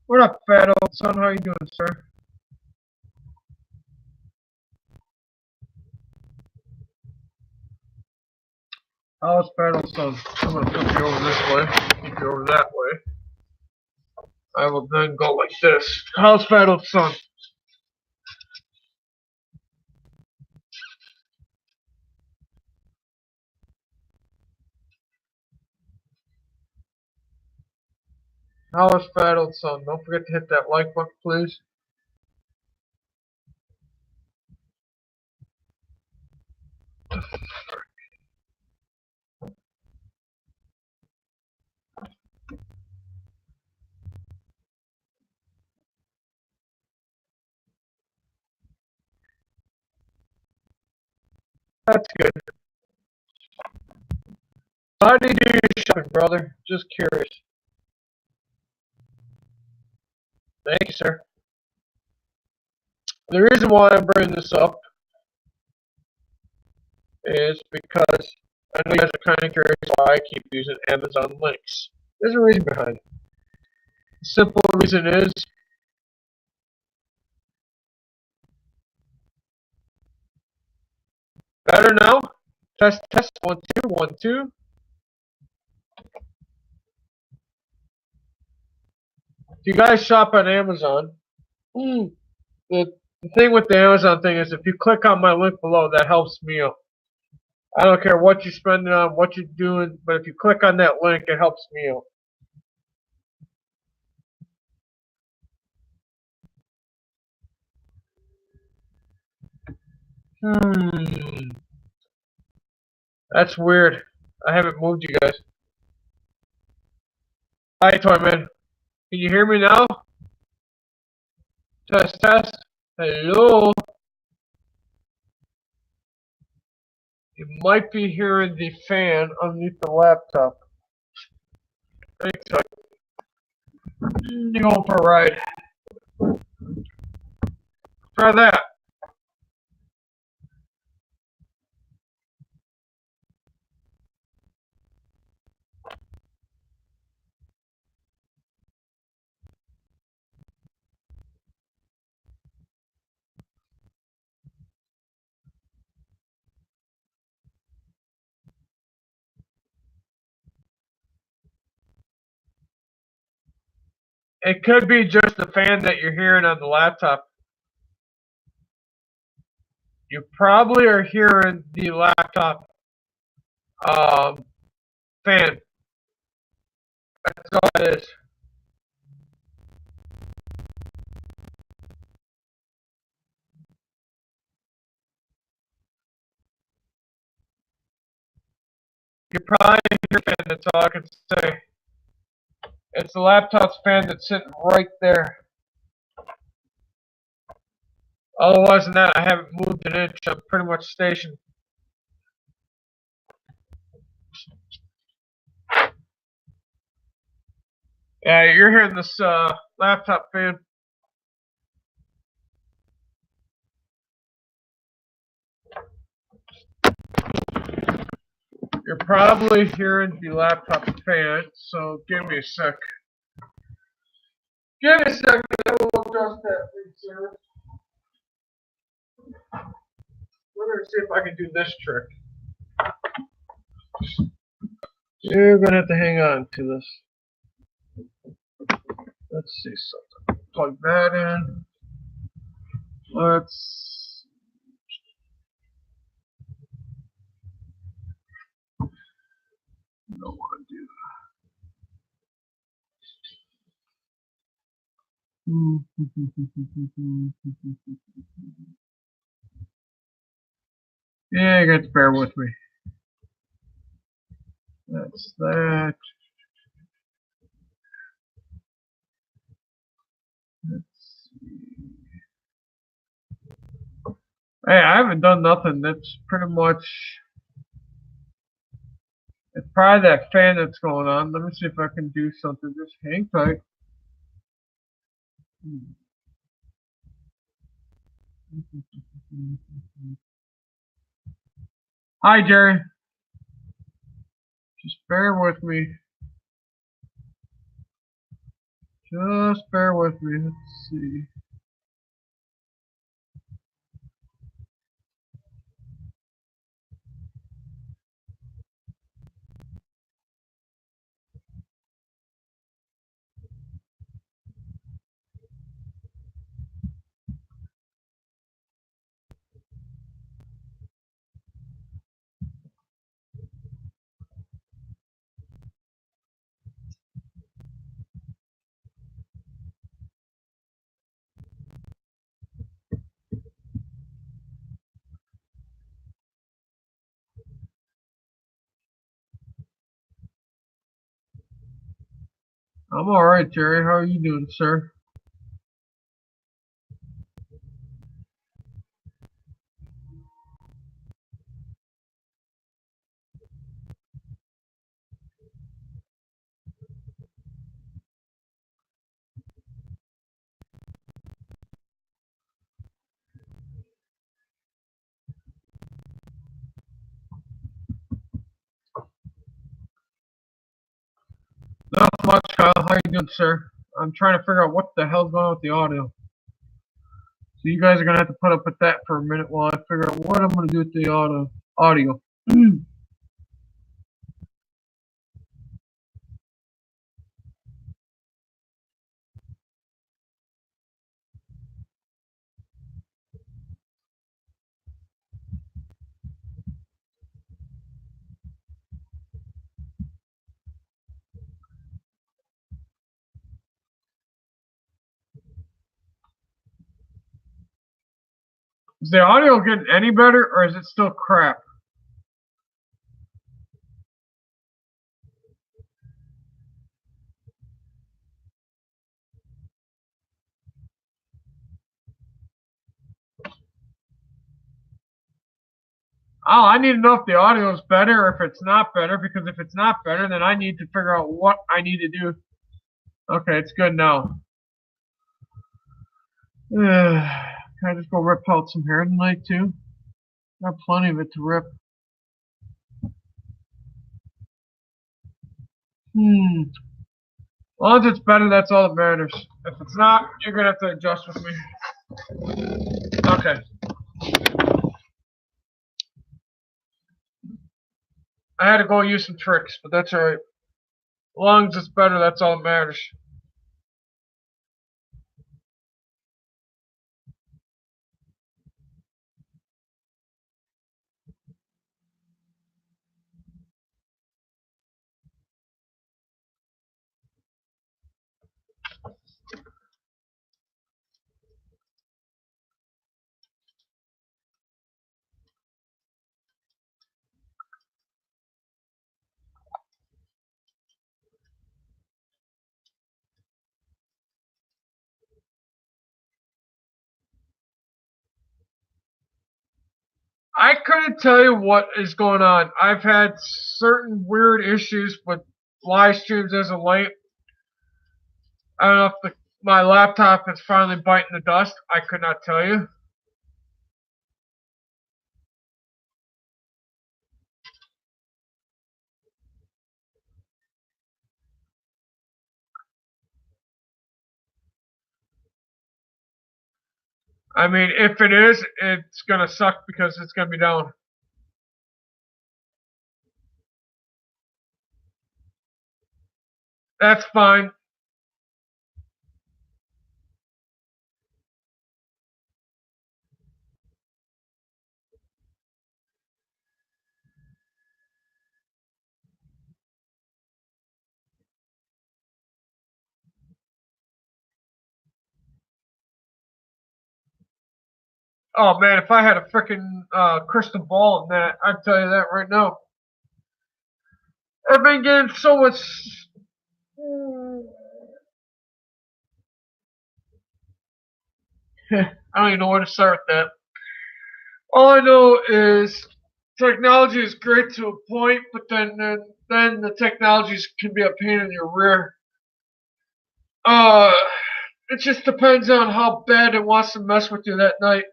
What up, fat old son? How you doing, sir? How's fat old son? I'm gonna flip you over this way, flip you over that way. I will then go like this. How's fat old son? How's fat old son? Don't forget to hit that like button, please. That's good. How do you do your shopping, brother? Just curious. Thank you, sir. The reason why I'm bringing this up is because I know you guys are kind of curious why I keep using Amazon links. There's a reason behind it. The simple reason is better now. Test, test, 1, 2, 1, 2. If you guys shop on Amazon, the, the thing with the Amazon thing is if you click on my link below, that helps me out. I don't care what you're spending on, what you're doing, but if you click on that link, it helps me out. That's weird. I haven't moved you guys. Hi, Toyman. Can you hear me now? Test, test. Hello. You might be hearing the fan underneath the laptop. Thanks, you're going for a ride. Try that. It could be just the fan that you're hearing on the laptop. You probably are hearing the laptop fan. That's all it is. You probably hear the fan, that's all I can say. It's the laptop's fan that's sitting right there. Otherwise than that, I haven't moved an inch. I'm pretty much stationed. Yeah, you're hearing this laptop fan. You're probably hearing the laptop fan, so give me a sec. Give me a second, I will adjust that, please, sir. We're going to see if I can do this trick. You're going to have to hang on to this. Let's see something. Plug that in. Let's. Don't want to do that. Yeah, you got to bear with me. That's that. Let's see. Hey, I haven't done nothing. That's pretty much It's probably that fan that's going on. Let me see if I can do something. Just hang tight. Hi, Jerry. Just bear with me. Just bear with me. Let's see. I'm alright, Jerry. How are you doing, sir? Not much, Kyle. How you doing, sir? I'm trying to figure out what the hell's going on with the audio. So you guys are gonna have to put up with that for a minute while I figure out what I'm gonna do with the audio. Is the audio getting any better, or is it still crap? Oh, I need to know if the audio is better or if it's not better, because if it's not better, then I need to figure out what I need to do. Okay, it's good now. Can I just go rip out some hair tonight, too? Got plenty of it to rip. As long as it's better, that's all that matters. If it's not, you're gonna have to adjust with me. Okay. I had to go use some tricks, but that's alright. As long as it's better, that's all that matters. I couldn't tell you what is going on. I've had certain weird issues with live streams as of late. I don't know if my laptop is finally biting the dust. I could not tell you. I mean, if it is, it's gonna suck because it's gonna be down. That's fine. Oh man, if I had a freaking crystal ball in that, I'd tell you that right now. I've been getting so much. I don't even know where to start with that. All I know is technology is great to a point, but then then the technologies can be a pain in your rear. Uh, it just depends on how bad it wants to mess with you that night.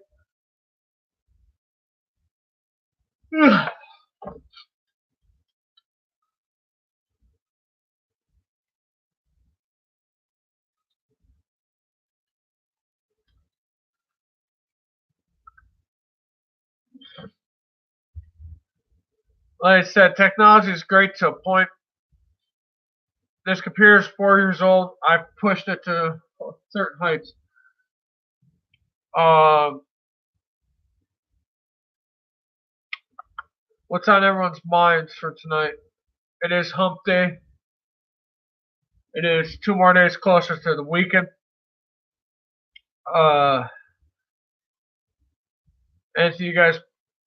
Like I said, technology is great to a point. This computer is 4 years old. I pushed it to certain heights. Um, what's on everyone's minds for tonight? It is hump day. It is 2 more days closer to the weekend. Uh, anything you guys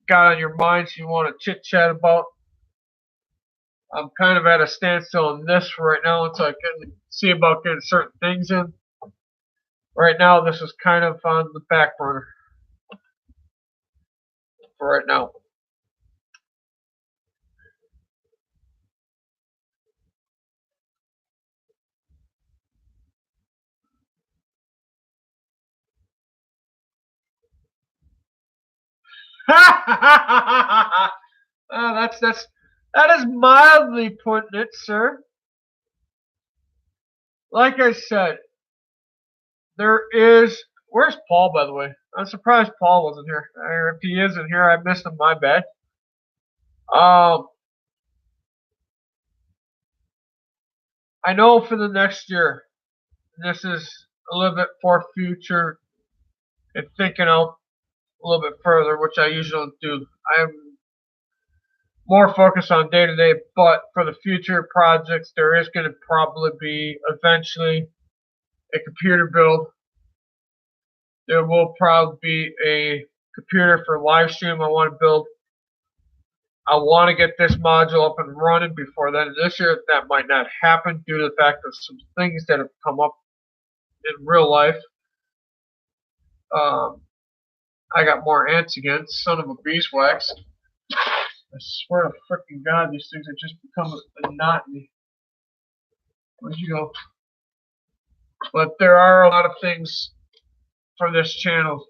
got on your minds you want to chit chat about? I'm kind of at a standstill on this right now until I can see about getting certain things in. Right now, this is kind of on the back burner for right now. That is mildly putting it, sir. Like I said, there is. Where's Paul, by the way? I'm surprised Paul wasn't here. Or if he isn't here, I missed him. My bad. Um, I know for the next year, this is a little bit for future and thinking out a little bit further, which I usually don't do. I'm more focused on day to day, but for the future projects, there is going to probably be eventually a computer build. There will probably be a computer for live stream I want to build. I want to get this module up and running before then. This year, that might not happen due to the fact of some things that have come up in real life. Um, I got more ants again. Son of a beeswax. I swear to freaking God, these things have just become a monotony. Where'd you go? But there are a lot of things for this channel.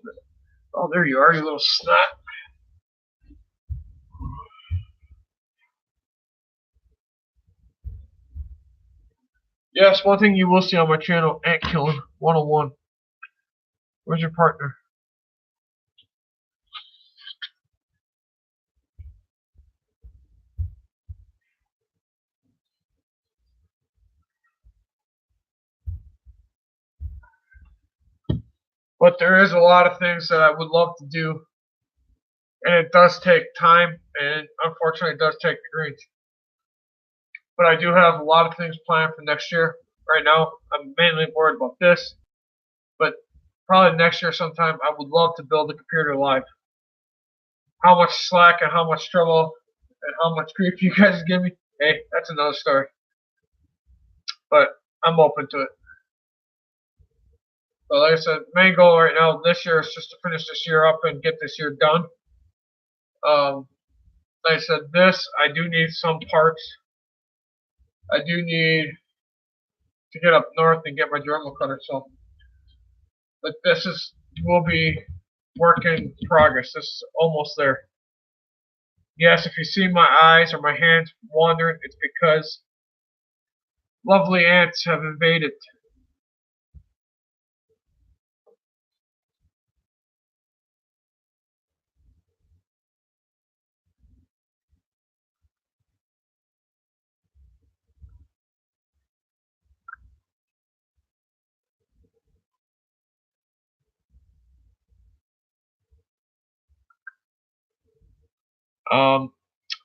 Oh, there you are, you little snot. Yes, one thing you will see on my channel, ant killing 101. Where's your partner? But there is a lot of things that I would love to do, and it does take time, and unfortunately it does take the greens. But I do have a lot of things planned for next year. Right now, I'm mainly worried about this, but probably next year sometime I would love to build a computer live. How much slack and how much trouble and how much grief you guys give me, hey, that's another story. But I'm open to it. But like I said, main goal right now this year is just to finish this year up and get this year done. Like I said, this I do need some parts. I do need to get up north and get my Dremel cutter. So, but this will be work in progress. This is almost there. Yes, if you see my eyes or my hands wandering, it's because lovely ants have invaded.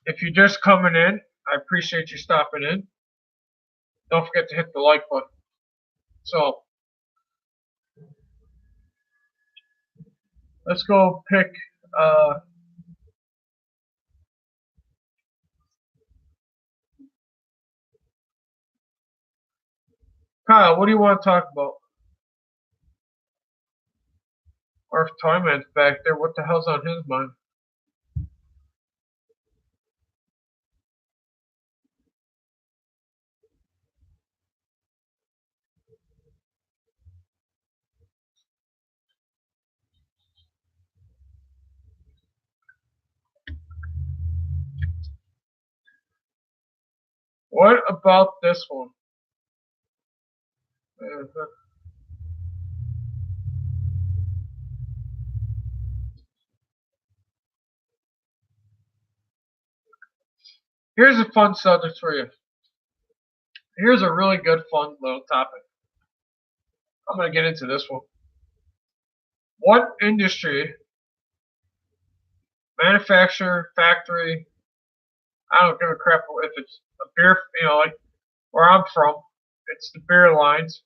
If you're just coming in, I appreciate you stopping in. Don't forget to hit the like button. So, let's go pick, Kyle, what do you want to talk about? Or if Toyman's back there, what the hell's on his mind? What about this one? Uh, Here's a fun subject for you. Here's a really good, fun little topic. I'm going to get into this one. What industry, manufacturer, factory, I don't give a crap if it's a beer, like where I'm from, it's the beer lines.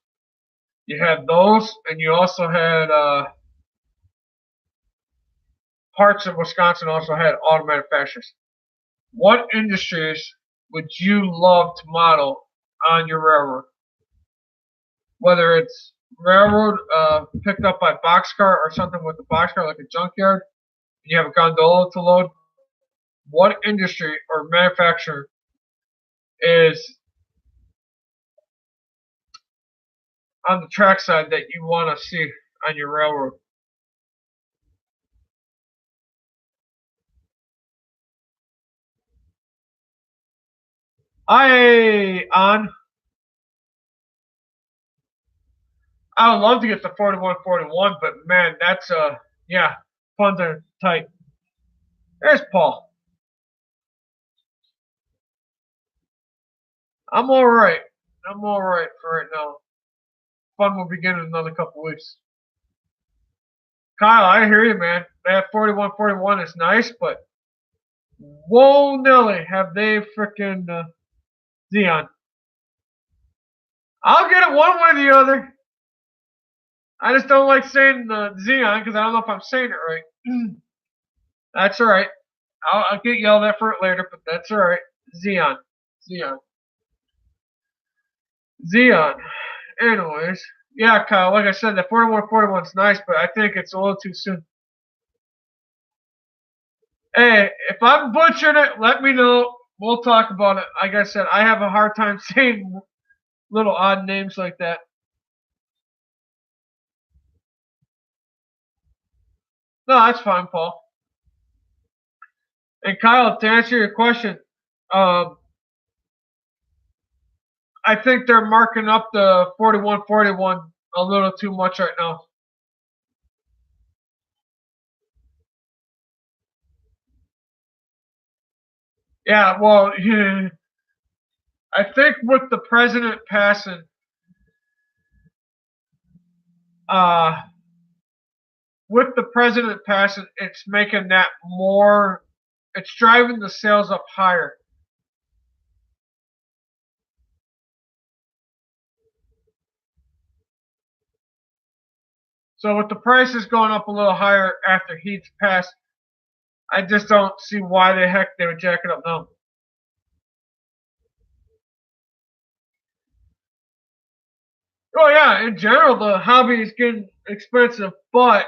You had those, and you also had parts of Wisconsin also had auto manufacturers. What industries would you love to model on your railroad? Whether it's railroad picked up by boxcar or something with a boxcar like a junkyard, and you have a gondola to load. What industry or manufacturer is on the trackside that you want to see on your railroad? I would love to get the 4141, but man, that's yeah, funds are tight. There's Paul. I'm all right. I'm all right for right now. Fun will begin in another couple weeks. Kyle, I hear you, man. That 4141 is nice, but whoa, Nelly, have they freaking Xeon? I'll get it one way or the other. I just don't like saying Xeon because I don't know if I'm saying it right. That's all right. I'll get yelled at for it later, but that's all right. Xeon, Xeon, Xeon. Anyways, yeah, Kyle. Like I said, the 4141 is nice, but I think it's a little too soon. Hey, if I'm butchering it, let me know. We'll talk about it. Like I said, I have a hard time saying little odd names like that. No, that's fine, Paul. And Kyle, to answer your question, um, I think they're marking up the 4141 a little too much right now. Yeah, well, I think with the president passing, uh, it's making that more. It's driving the sales up higher. So with the prices going up a little higher after he's passed, I just don't see why the heck they would jack it up now. Oh yeah, in general the hobby is getting expensive, but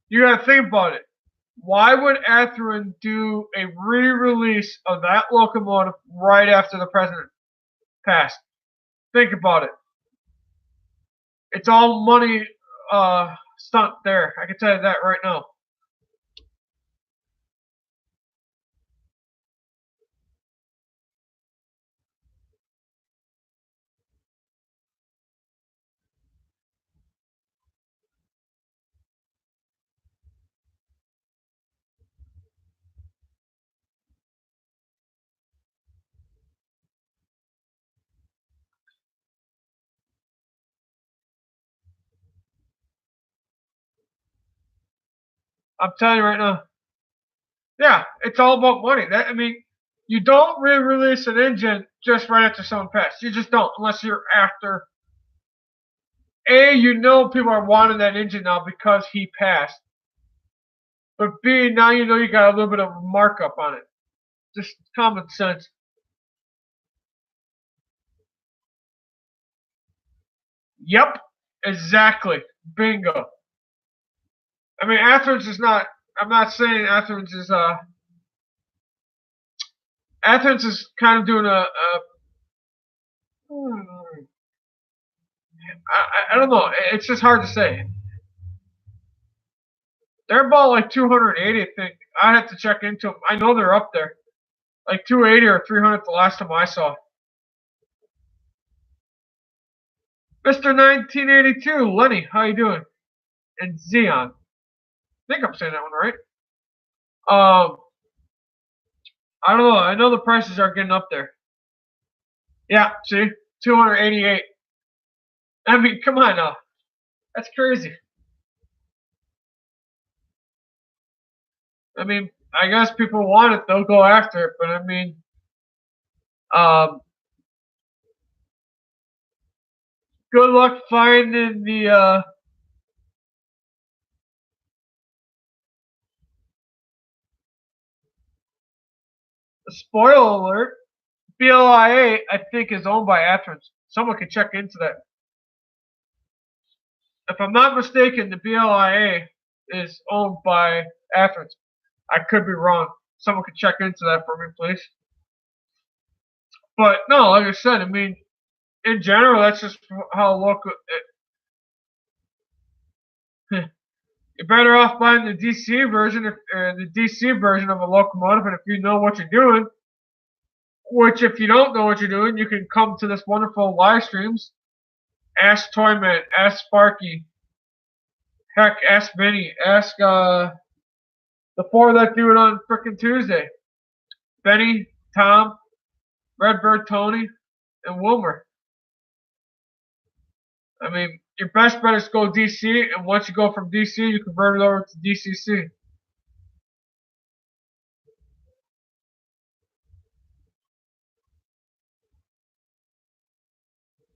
you gotta think about it. Why would Atherin do a re-release of that locomotive right after the president passed? Think about it. It's all money stunt there. I can tell you that right now. I'm telling you right now. Yeah, it's all about money. I mean, you don't re-release an engine just right after someone passed. You just don't, unless you're after. People are wanting that engine now because he passed. But B, now you know you got a little bit of markup on it. Just common sense. Yep, exactly. Bingo. I mean, Athens is not. I'm not saying Athens is. Athens is kind of doing hmm, I don't know. It's just hard to say. They're about like 280, I think. I have to check into them. I know they're up there, like 280 or 300 the last time I saw. Mr. 1982, Lenny, how you doing? And Xeon. I think I'm saying that one right. Um, I don't know. I know the prices are getting up there. Yeah, see? 288. I mean, come on now. That's crazy. I mean, I guess people want it, they'll go after it, but I mean, um, good luck finding the spoiler alert. BLIA, I think, is owned by Athens. Someone can check into that. If I'm not mistaken, the BLIA is owned by Athens. I could be wrong. Someone could check into that for me, please. But no, like I said, I mean, in general, that's just how local. You're better off buying the DC version, the DC version of a locomotive, and if you know what you're doing, which if you don't know what you're doing, you can come to this wonderful live streams. Ask Toyman, ask Sparky, heck, ask Vinny, ask the four that do it on frickin' Tuesday. Benny, Tom, Redbird Tony, and Wilmer. I mean, your best bet is to go DC, and once you go from DC, you convert it over to DCC.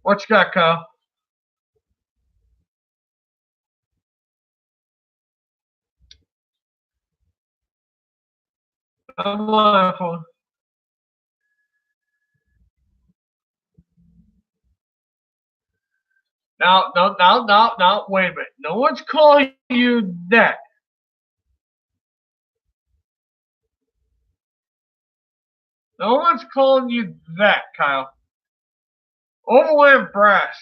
What you got, Kyle? I'm on my phone. Now, wait a minute. No one's calling you that. No one's calling you that, Kyle. Overland Brass.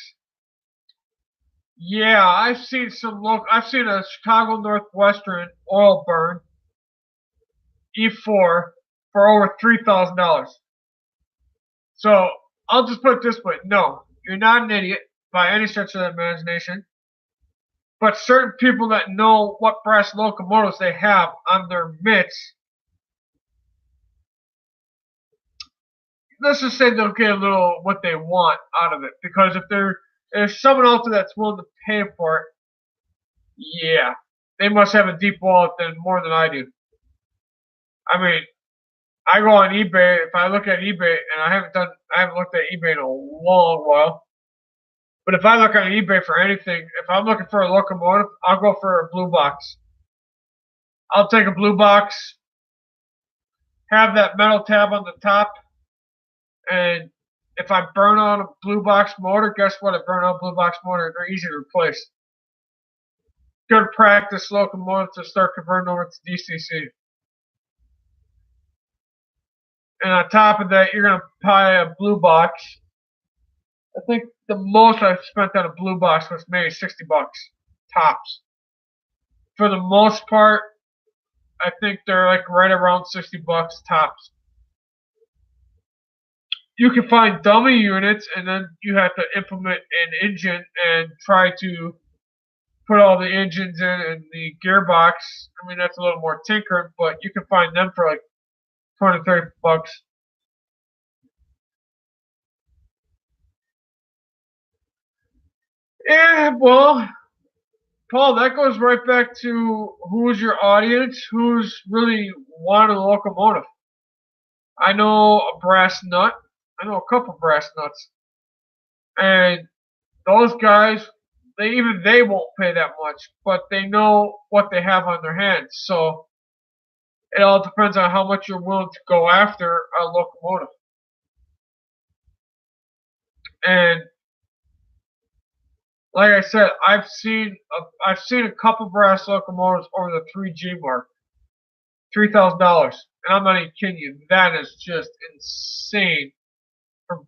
Yeah, I've seen a Chicago Northwestern oil burn E4 for over $3,000. So I'll just put it this way: no, you're not an idiot by any stretch of the imagination. But certain people that know what brass locomotives they have on their mitts, let's just say they'll get a little what they want out of it. Because if someone else that's willing to pay for it, yeah, they must have a deep wallet than more than I do. I mean, I go on eBay. If I look at eBay, and I haven't looked at eBay in a long while. But if I look on eBay for anything, if I'm looking for a locomotive, I'll go for a blue box. I'll take a blue box, have that metal tab on the top, and if I burn on a blue box motor, guess what? I burn on a blue box motor. They're easy to replace. Good practice locomotive to start converting over to DCC. And on top of that, you're going to buy a blue box. I think the most I've spent on a blue box was maybe $60 tops. For the most part, I think they're like right around $60 tops. You can find dummy units, and then you have to implement an engine and try to put all the engines in and the gearbox. I mean, that's a little more tinkering, but you can find them for like 20, $30. Yeah, well, Paul, that goes right back to who's your audience, who's really wanting a locomotive. I know a brass nut. I know a couple brass nuts. And those guys, they won't pay that much, but they know what they have on their hands. So it all depends on how much you're willing to go after a locomotive. And like I said, I've seen a couple brass locomotives over the 3G mark, $3,000, and I'm not even kidding you. That is just insane for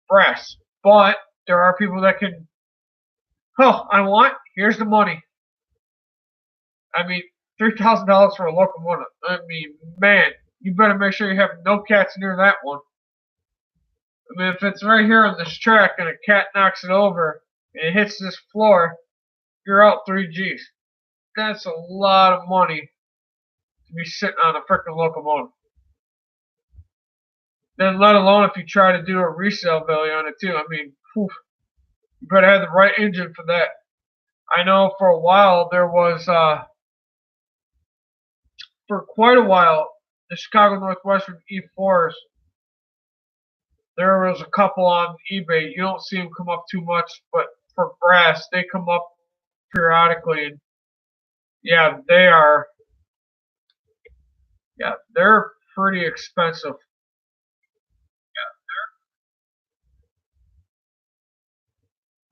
brass. But there are people that can. Oh, here's the money. I mean, $3,000 for a locomotive. I mean, man, you better make sure you have no cats near that one. I mean, if it's right here on this track and a cat knocks it over, and it hits this floor, you're out 3 Gs. That's a lot of money to be sitting on a freaking locomotive. Then let alone if you try to do a resale value on it too. I mean, whew, you better have the right engine for that. I know for a while there was, for quite a while, the Chicago Northwestern E4s, there was a couple on eBay. You don't see them come up too much, but for brass, they come up periodically. And yeah, they're pretty expensive.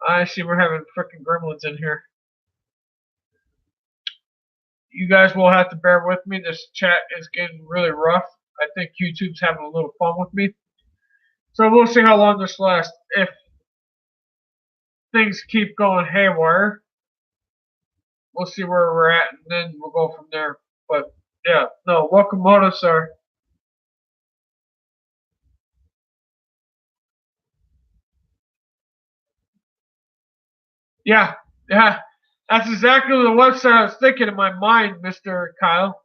I see we're having freaking gremlins in here. You guys will have to bear with me. This chat is getting really rough. I think YouTube's having a little fun with me. So we'll see how long this lasts. If things keep going haywire, we'll see where we're at, and then we'll go from there. But yeah, no, locomotives are. Yeah, yeah, that's exactly the website I was thinking in my mind, Mr. Kyle.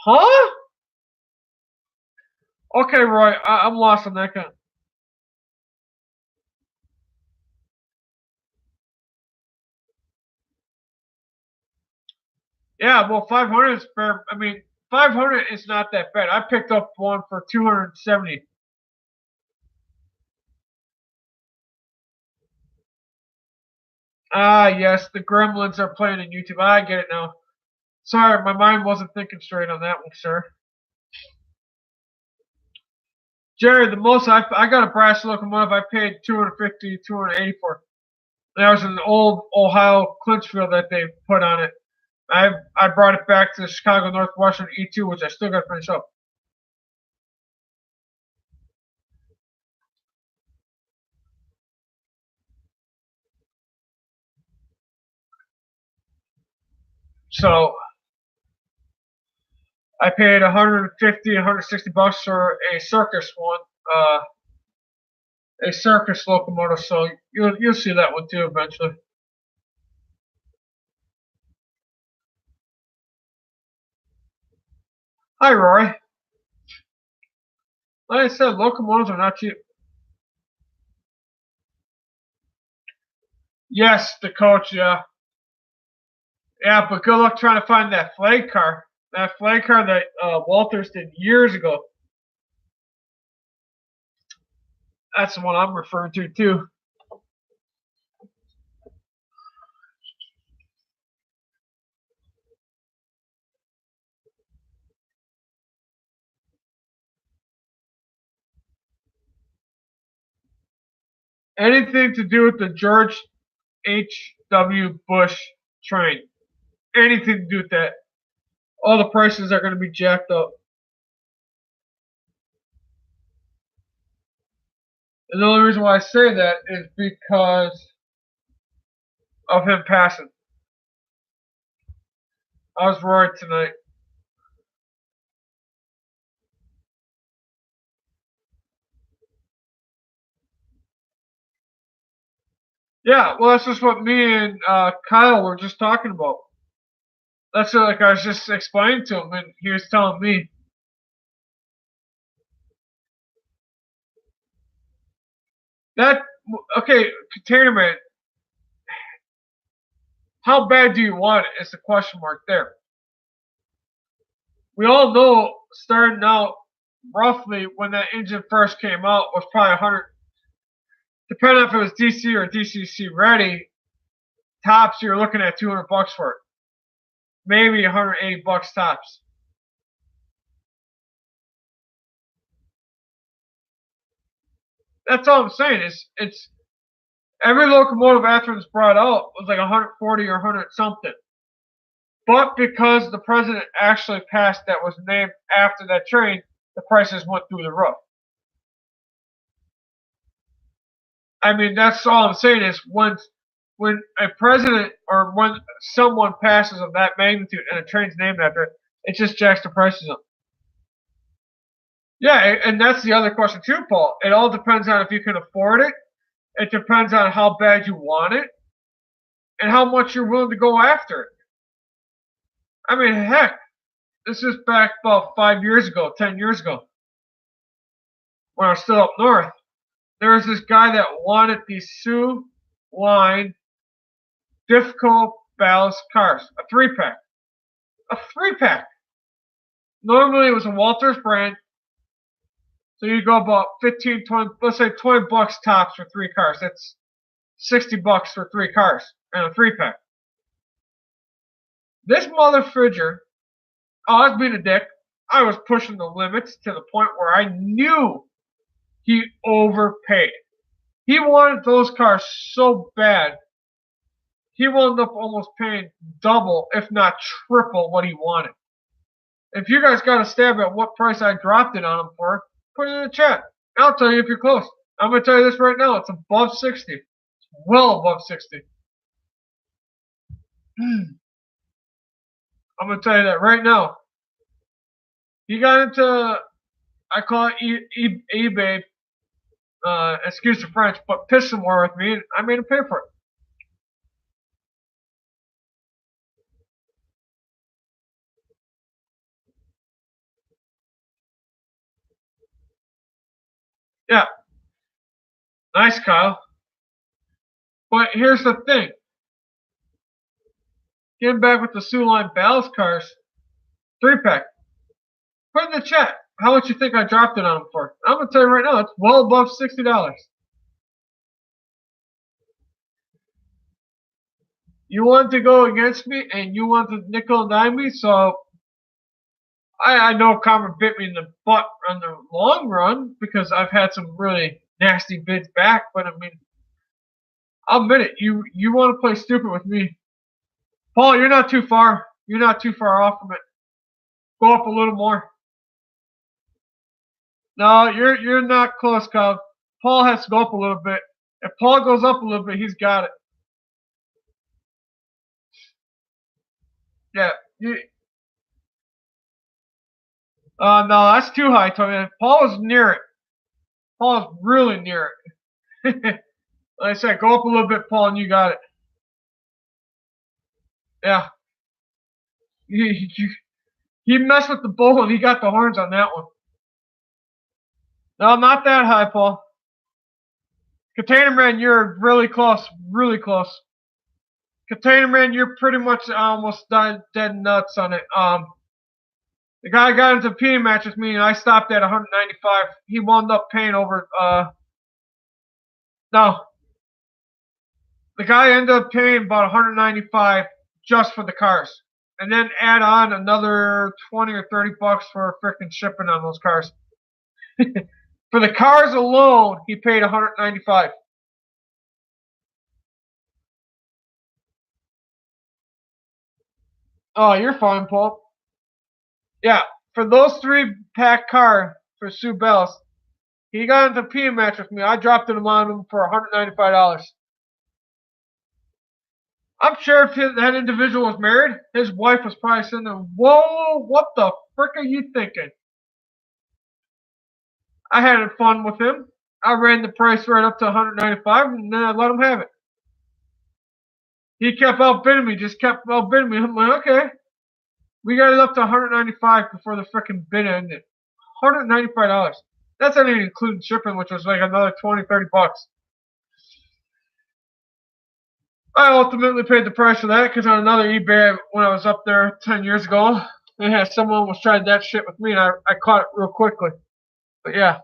Huh? Okay, Roy, I'm lost on that. Yeah, well, 500 is fair. I mean, 500 is not that bad. I picked up one for 270. Ah, yes, the Gremlins are playing on YouTube. I get it now. Sorry, my mind wasn't thinking straight on that one, sir. Jerry, the most I got a brass locomotive. I paid 250, 280 for. That was an old Ohio clinchfield that they put on it. I brought it back to the Chicago Northwestern E2, which I still got to finish up. So I paid 150, 160 bucks for a circus one, a circus locomotive. So you'll see that one too eventually. Hi, Roy. Like I said, locomotives are not cheap. Yes, the coach. Yeah, yeah, but good luck trying to find that flag car. That flag car that Walters did years ago. That's the one I'm referring to too. Anything to do with the George H.W. Bush train. Anything to do with that. All the prices are going to be jacked up. And the only reason why I say that is because of him passing. I was right tonight. Yeah, well, that's just what me and Kyle were just talking about. That's what, like I was just explaining to him, and he was telling me that. Okay, Container Man, how bad do you want it? Is the question mark there. We all know starting out roughly when that engine first came out was probably 100, depending if it was DC or DCC ready. Tops, you're looking at 200 bucks for it, maybe 180 bucks tops. That's all I'm saying. It's every locomotive after it's brought out was like 140 or 100 something. But because the president actually passed that was named after that train, the prices went through the roof. I mean, that's all I'm saying is when when a president or when someone passes of that magnitude and a train's named after it, it just jacks the prices up. Yeah, and that's the other question too, Paul. It all depends on if you can afford it. It depends on how bad you want it and how much you're willing to go after it. I mean, heck, this is back about 5 years ago, 10 years ago, when I was still up north. There was this guy that wanted these Sioux line difficult ballast cars, a 3-pack. A 3-pack. Normally it was a Walters brand, so you go about 15, 20, let's say $20 tops for 3 cars. That's $60 for 3 cars and a 3-pack. This mother fridger, I was being a dick. I was pushing the limits to the point where I knew he overpaid. He wanted those cars so bad, he wound up almost paying double, if not triple, what he wanted. If you guys got a stab at what price I dropped it on him for, put it in the chat. I'll tell you if you're close. I'm going to tell you this right now. It's above 60. It's well above 60. I'm going to tell you that right now. He got into, I call it eBay, excuse the French, but pissed some more with me, and I made him pay for it. Yeah. Nice, Kyle. But here's the thing. Getting back with the Sioux Line ballast cars, 3-pack. Put in the chat. How much you think I dropped it on them for? I'm going to tell you right now, it's well above $60. You want to go against me, and you want to nickel and dime me, so I know Karma bit me in the butt on the long run because I've had some really nasty bids back, but I mean, I'll admit it. You want to play stupid with me. Paul, you're not too far. You're not too far off from it. Go up a little more. No, you're not close, Cub. Paul has to go up a little bit. If Paul goes up a little bit, he's got it. Yeah. No, that's too high, Tony. Paul is near it. Paul is really near it. Like I said, go up a little bit, Paul, and you got it. Yeah. He messed with the bull and he got the horns on that one. No, not that high, Paul. Container Man, you're really close. Really close. Container Man, you're pretty much almost dead nuts on it. The guy got into a peeing match with me and I stopped at 195. He wound up paying over no. The guy ended up paying about 195 just for the cars. And then add on another 20 or 30 bucks for freaking shipping on those cars. For the cars alone, he paid 195. Oh, you're fine, Paul. Yeah, for those 3-pack car for Sue Bells, he got into a peeing match with me. I dropped it on him for $195. I'm sure if that individual was married, his wife was probably sitting there, whoa, what the frick are you thinking? I had fun with him. I ran the price right up to 195 and then I let him have it. He kept outbidding me, just kept outbidding me. I'm like, okay. We got it up to 195 before the freaking bid ended. $195. That's not even including shipping, which was like another 20, 30 bucks. I ultimately paid the price for that because on another eBay when I was up there 10 years ago, they had someone was trying that shit with me and I caught it real quickly. But yeah,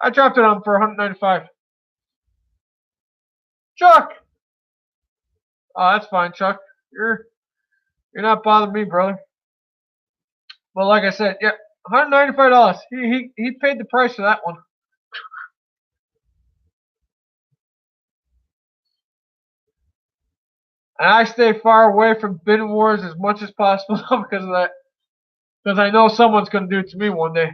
I dropped it on for 195. Chuck! Oh, that's fine, Chuck. You're not bothering me, brother. Well, like I said, yeah, $195. He paid the price for that one. And I stay far away from bidding wars as much as possible because of that. Because I know someone's going to do it to me one day.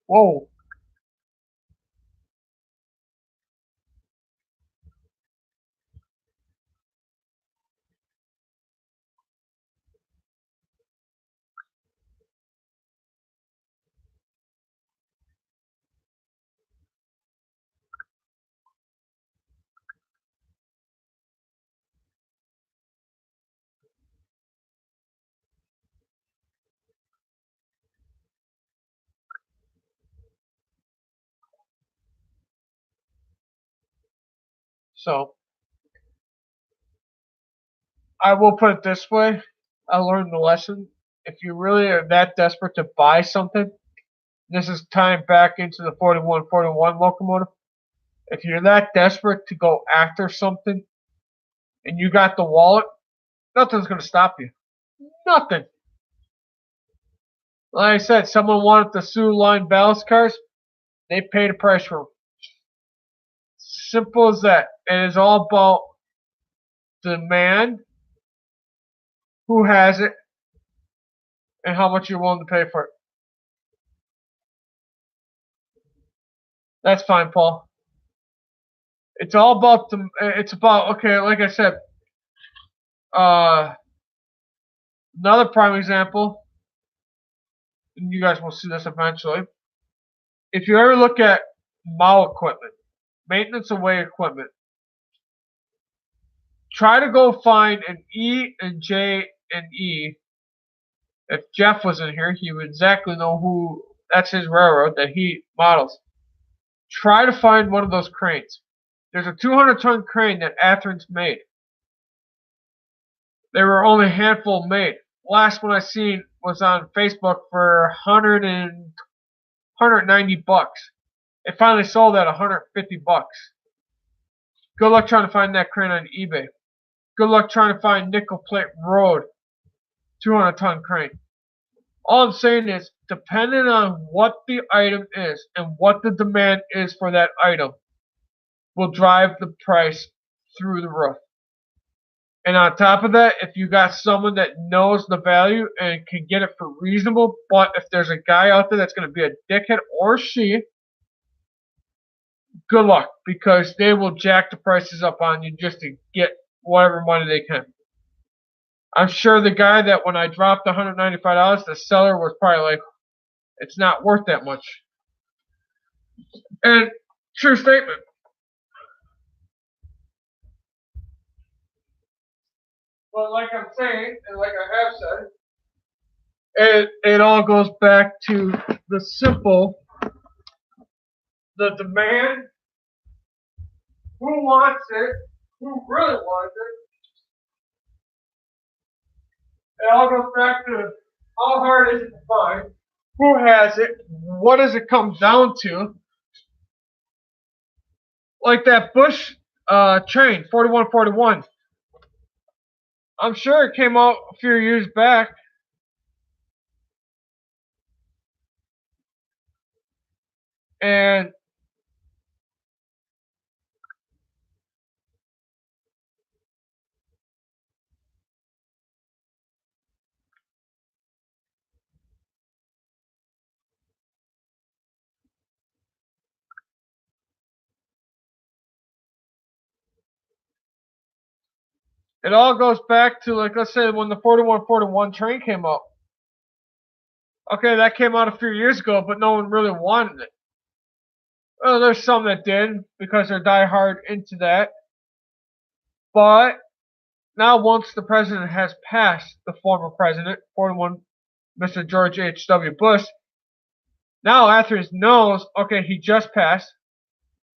Whoa. So I will put it this way. I learned the lesson. If you really are that desperate to buy something, this is tying back into the 4141 locomotive. If you're that desperate to go after something and you got the wallet, nothing's going to stop you. Nothing. Like I said, someone wanted the Sioux Line ballast cars. They paid a price for them. Simple as that. It is all about the man who has it and how much you're willing to pay for it. That's fine, Paul. It's all about the. It's about okay. Like I said, uh, another prime example, and you guys will see this eventually. If you ever look at MAW equipment, maintenance away equipment, try to go find an E and J and E. If Jeff was in here, he would exactly know who. That's his railroad that he models. Try to find one of those cranes. There's a 200-ton crane that Athens made. There were only a handful made. Last one I seen was on Facebook for 190 bucks. It finally sold at 150 bucks. Good luck trying to find that crane on eBay. Good luck trying to find Nickel Plate Road 200-ton crane. All I'm saying is, depending on what the item is and what the demand is for that item, will drive the price through the roof. And on top of that, if you got someone that knows the value and can get it for reasonable, but if there's a guy out there that's going to be a dickhead or she, good luck, because they will jack the prices up on you just to get whatever money they can. I'm sure the guy that when I dropped $195, the seller was probably like, it's not worth that much. And true statement. But like I'm saying, and like I have said, it all goes back to the simple, the demand, who wants it, who really wants it. It all goes back to how hard is it to find, who has it, what does it come down to. Like that Bush train, 4141. I'm sure it came out a few years back. And it all goes back to, like, let's say when the 4141 train came out. Okay, that came out a few years ago, but no one really wanted it. Well, there's some that did because they're diehard into that. But now, once the president has passed, the former president, 41, Mr. George H.W. Bush, now Athens knows, okay, he just passed.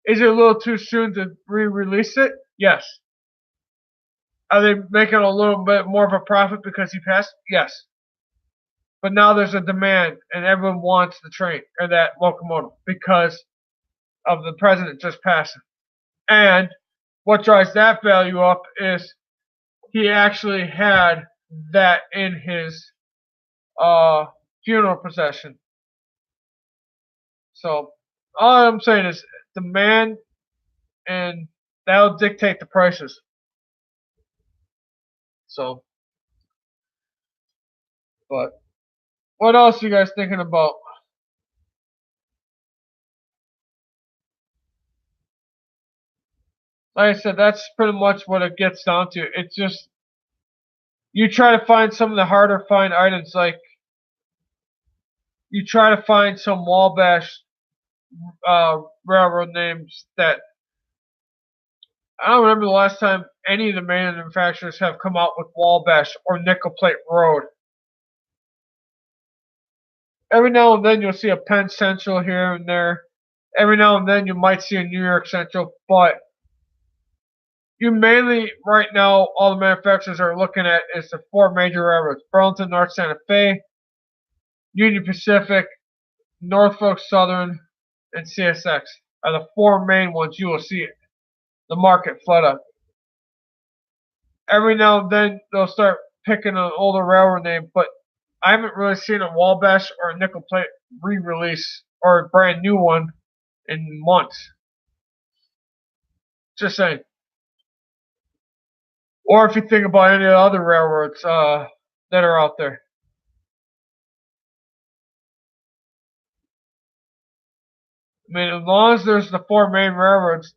Is it a little too soon to re-release it? Yes. Are they making a little bit more of a profit because he passed? Yes. But now there's a demand, and everyone wants the train or that locomotive because of the president just passing. And what drives that value up is he actually had that in his funeral procession. So all I'm saying is demand, and that'll dictate the prices. So, but what else are you guys thinking about? Like I said, that's pretty much what it gets down to. It's just you try to find some of the harder to find items, like you try to find some Wabash railroad names that I don't remember the last time any of the manufacturers have come out with Wabash or Nickel Plate Road. Every now and then you'll see a Penn Central here and there. Every now and then you might see a New York Central, but you mainly right now all the manufacturers are looking at is the four major railroads: Burlington North Santa Fe, Union Pacific, Norfolk Southern, and CSX are the four main ones you will see the market flood up. Every now and then they'll start picking an older railroad name, but I haven't really seen a Wabash or a Nickel Plate re-release or a brand new one in months. Just saying. Or if you think about any of the other railroads that are out there. I mean, as long as there's the four main railroads,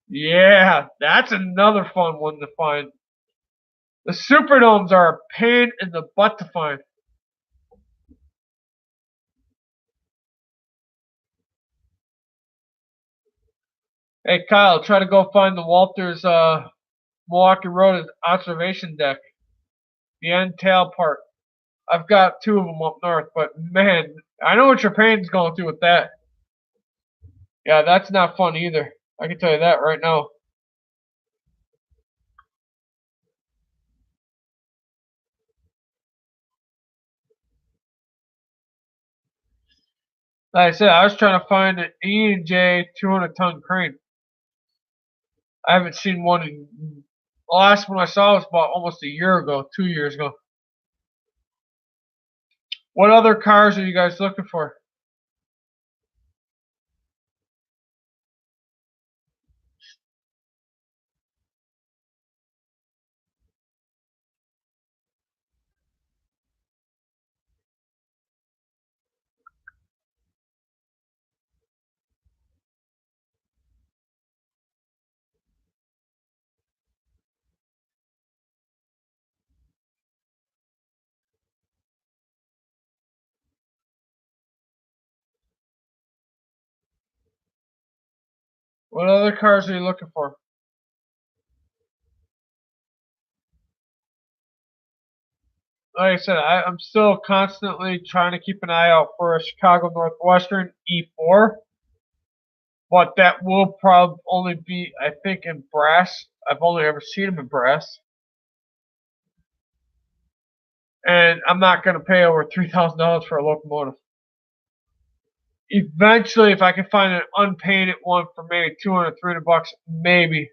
yeah, that's another fun one to find. The Superdomes are a pain in the butt to find. Hey Kyle, try to go find the Walters Milwaukee Road observation deck, the end tail part. I've got two of them up north, but man, I know what your pain's going through with that. Yeah, that's not fun either. I can tell you that right now. Like I said, I was trying to find an E&J 200-ton crane. I haven't seen one in. The last one I saw was about almost a year ago, 2 years ago. What other cars are you guys looking for? What other cars are you looking for? Like I said, I'm still constantly trying to keep an eye out for a Chicago Northwestern E4, but that will probably only be, I think, in brass. I've only ever seen them in brass. And I'm not going to pay over $3,000 for a locomotive. Eventually, if I can find an unpainted one for maybe 200, $300, maybe.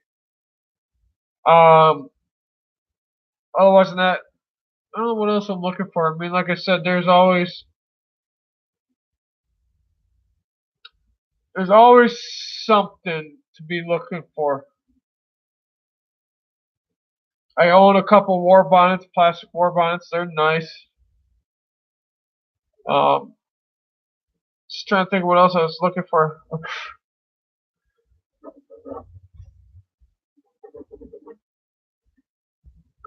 Otherwise than that, I don't know what else I'm looking for. I mean, like I said, there's always something to be looking for. I own a couple war bonnets, plastic war bonnets. They're nice. Um, just trying to think what else I was looking for.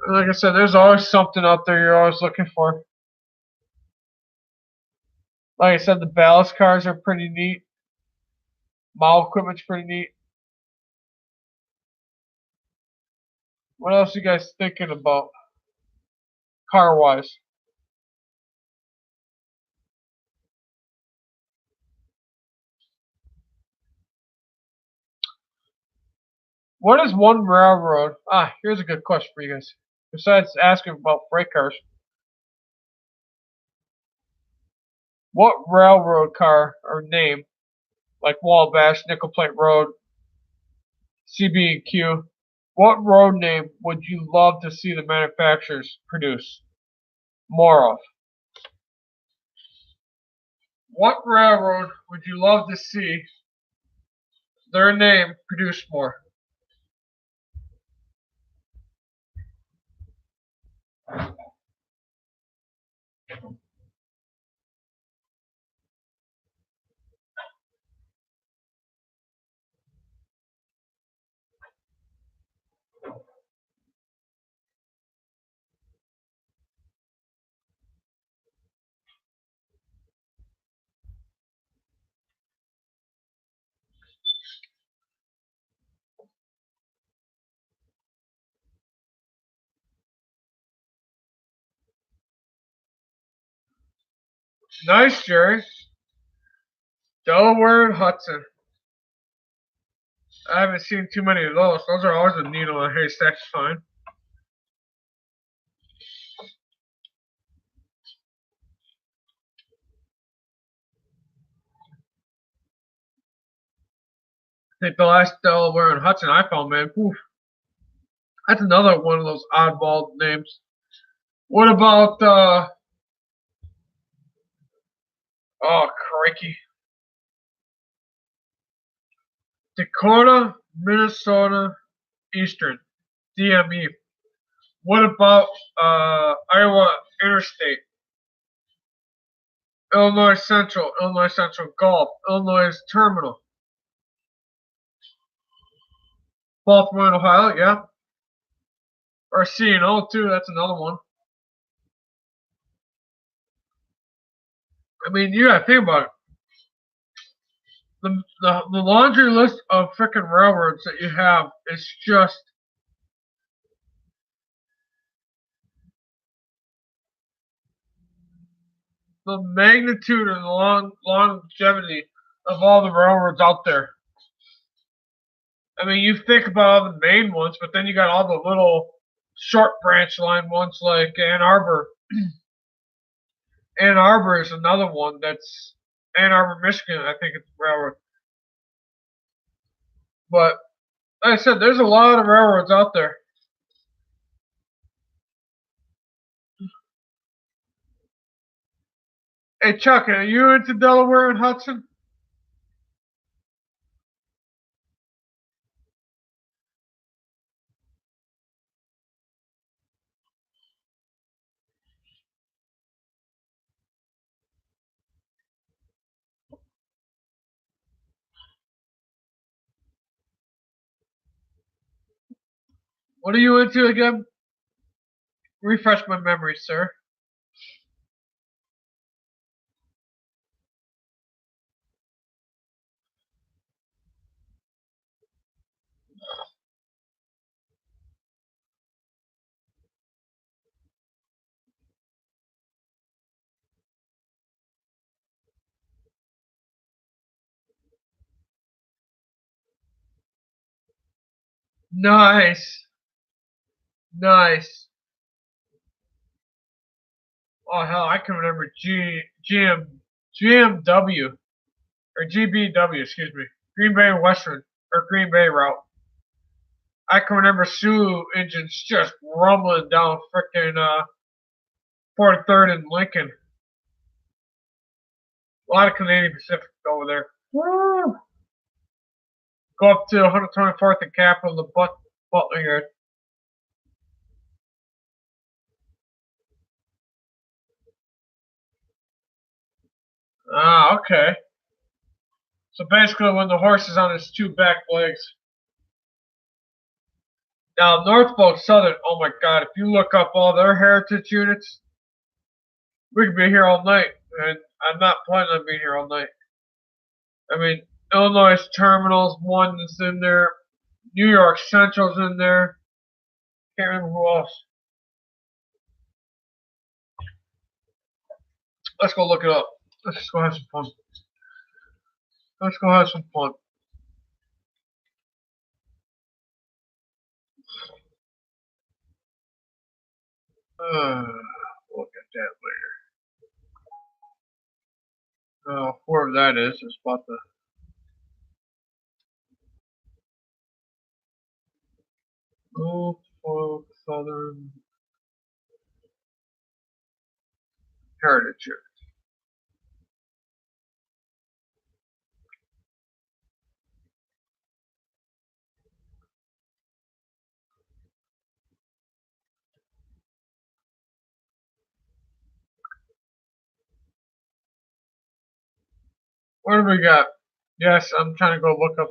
Like I said, there's always something out there you're always looking for. Like I said, the ballast cars are pretty neat. Model equipment's pretty neat. What else you guys thinking about car wise? What is one railroad? Here's a good question for you guys. Besides asking about freight cars, what railroad car or name, like Wabash, Nickel Plate Road, CB&Q, what road name would you love to see the manufacturers produce more of? What railroad would you love to see their name produce more? Nice, Jerry. Delaware and Hudson. I haven't seen too many of those. Those are always a needle in a haystack to find. I think the last Delaware and Hudson I found, man, oof, that's another one of those oddball names. What about, oh, crikey. Dakota, Minnesota, Eastern, DME. What about Iowa Interstate? Illinois Central Gulf, Illinois Terminal. Baltimore and Ohio, yeah. Or C&O too, that's another one. I mean, you gotta think about it. The laundry list of freaking railroads that you have is just the magnitude and the longevity of all the railroads out there. I mean, you think about all the main ones, but then you got all the little short branch line ones like Ann Arbor. Ann Arbor is another one that's Ann Arbor, Michigan, I think it's railroad. But like I said, there's a lot of railroads out there. Hey Chuck, are you into Delaware and Hudson? What are you into again? Refresh my memory, sir. Nice. Nice. Oh hell, I can remember GMW or GBW, excuse me, Green Bay Western or Green Bay route. I can remember Sioux engines just rumbling down frickin' 43rd and Lincoln. A lot of Canadian Pacific over there. Woo! Go up to 124th and Capitol, the Butler yard. Ah, okay. So basically, when the horse is on his two back legs. Now, Norfolk Southern, oh my God, if you look up all their heritage units, we could be here all night, and I'm not planning on being here all night. I mean, Illinois Terminals, one is in there, New York Central's in there. Can't remember who else. Let's go look it up. Let's just go have some fun. Let's go have some fun. We'll look at that later. Wherever that is about the Norfolk Southern Heritage. What do we got? Yes, I'm trying to go look up.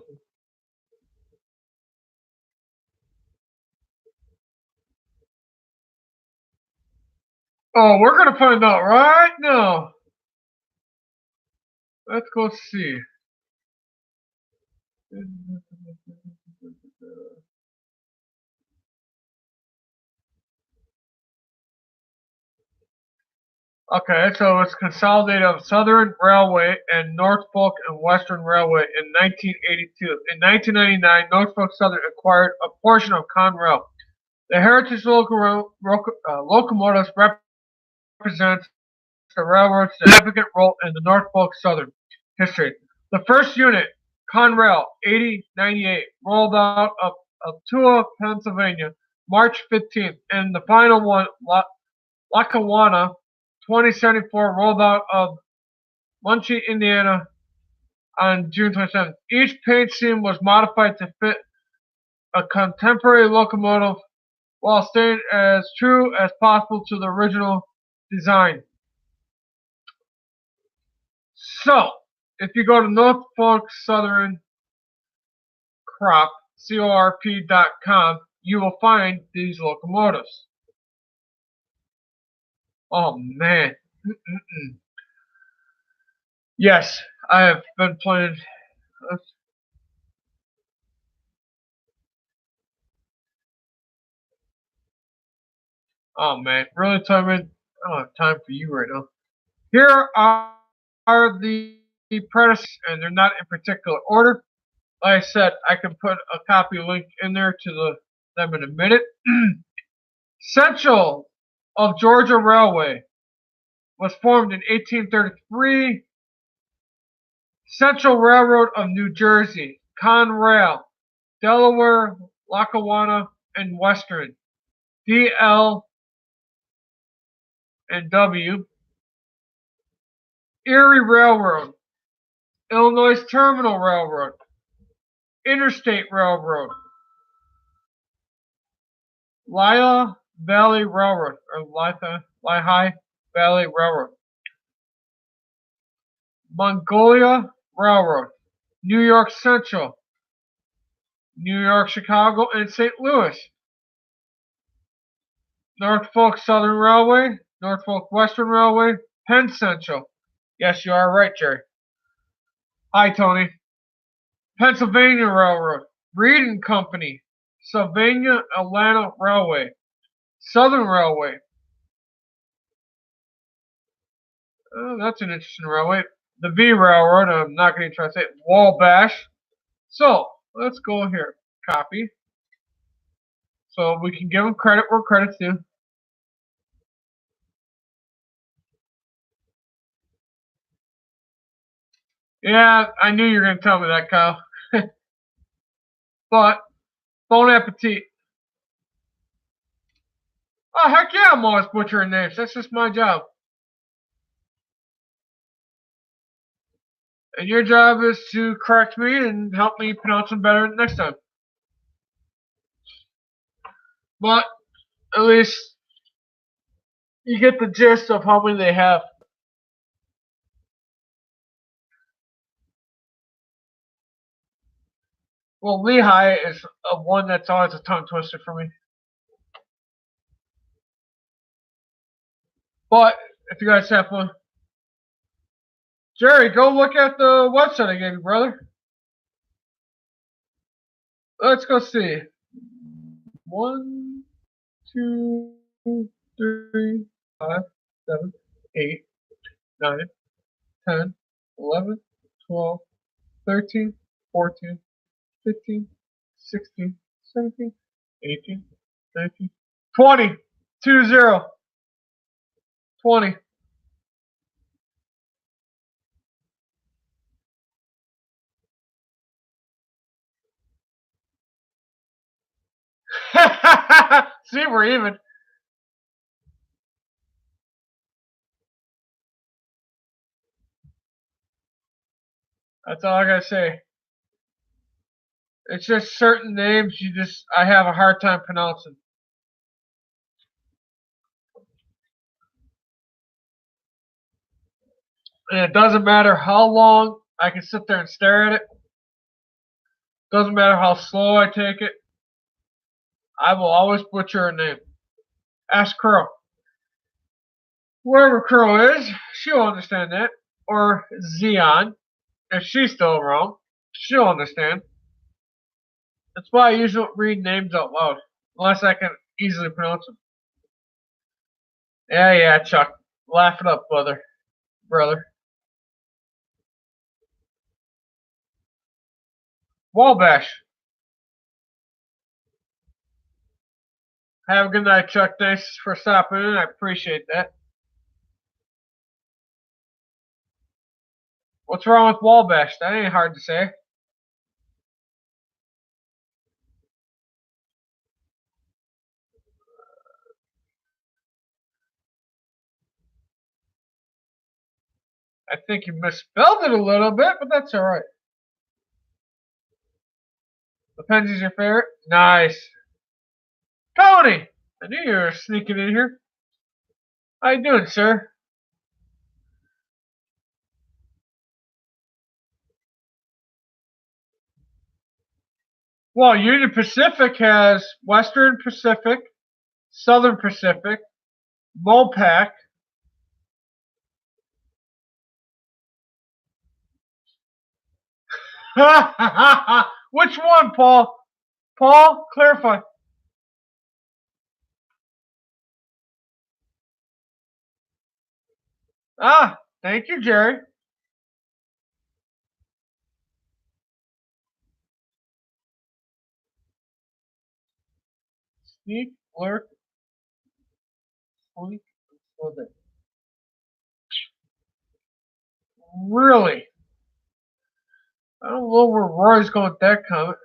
Oh, we're gonna find out right now. Let's go see. Okay, so it's consolidated of Southern Railway and Norfolk and Western Railway in 1982. In 1999, Norfolk Southern acquired a portion of Conrail. The heritage locomotives represents the railroad's significant role in the Norfolk Southern history. The first unit, Conrail 8098, rolled out of Altoona, Pennsylvania, March 15th, and the final one, Lackawanna 2074, rolled out of Muncie, Indiana on June 27th. Each paint scheme was modified to fit a contemporary locomotive while staying as true as possible to the original design. So, if you go to Norfolk Southern Crop, corp.com, you will find these locomotives. Oh man. Mm-mm-mm. Yes, I have been playing. Oh man, really, Tubman? I don't have time for you right now. Here are the predecessors, and they're not in particular order. Like I said, I can put a copy link in there to them in a minute. Central of Georgia Railway was formed in 1833. Central Railroad of New Jersey, Conrail, Delaware, Lackawanna, and Western, DL and W. Erie Railroad, Illinois Terminal Railroad, Interstate Railroad, Lehigh Valley Railroad, or Lehigh Valley Railroad, Mongolia Railroad, New York Central, New York, Chicago, and St. Louis, Norfolk Southern Railway, Norfolk Western Railway, Penn Central. Yes, you are right, Jerry. Hi, Tony. Pennsylvania Railroad, Reed and Company, Sylvania Atlanta Railway, Southern Railway. Oh, that's an interesting railway. The V Railroad, I'm not going to try to say it, Wabash. So, let's go here. Copy. So we can give them credit where credit's due. Yeah, I knew you were going to tell me that, Kyle. But, bon appetit. Oh, heck yeah, I'm always butchering names. That's just my job. And your job is to correct me and help me pronounce them better next time. But, at least, you get the gist of how many they have. Well, Lehigh is one that's always a tongue twister for me. But, if you guys have fun, Jerry, go look at the website I gave you, brother. Let's go see. 1, 2, 3, 5, 7, 8, 9, 10, 11, 12, 13, 14, 15, 16, 17, 18, 19, 20. 20. 20. See, we're even. That's all I gotta say. It's just certain names I have a hard time pronouncing. And it doesn't matter how long I can sit there and stare at it. Doesn't matter how slow I take it. I will always butcher a name. Ask Crow. Wherever Crow is, she'll understand that. Or Xeon, if she's still around, she'll understand. That's why I usually don't read names out loud, unless I can easily pronounce them. Yeah, Chuck. Laugh it up, brother. Wabash. Have a good night, Chuck. Thanks for stopping in. I appreciate that. What's wrong with Wabash? That ain't hard to say. I think you misspelled it a little bit, but that's alright. Mackenzie's your favorite? Nice. Tony! I knew you were sneaking in here. How you doing, sir? Well, Union Pacific has Western Pacific, Southern Pacific, Mopac. Which one, Paul? Paul, clarify. Ah, thank you, Jerry. Sneak, lurk, sneak, really? I don't know where Roy's going with that comment.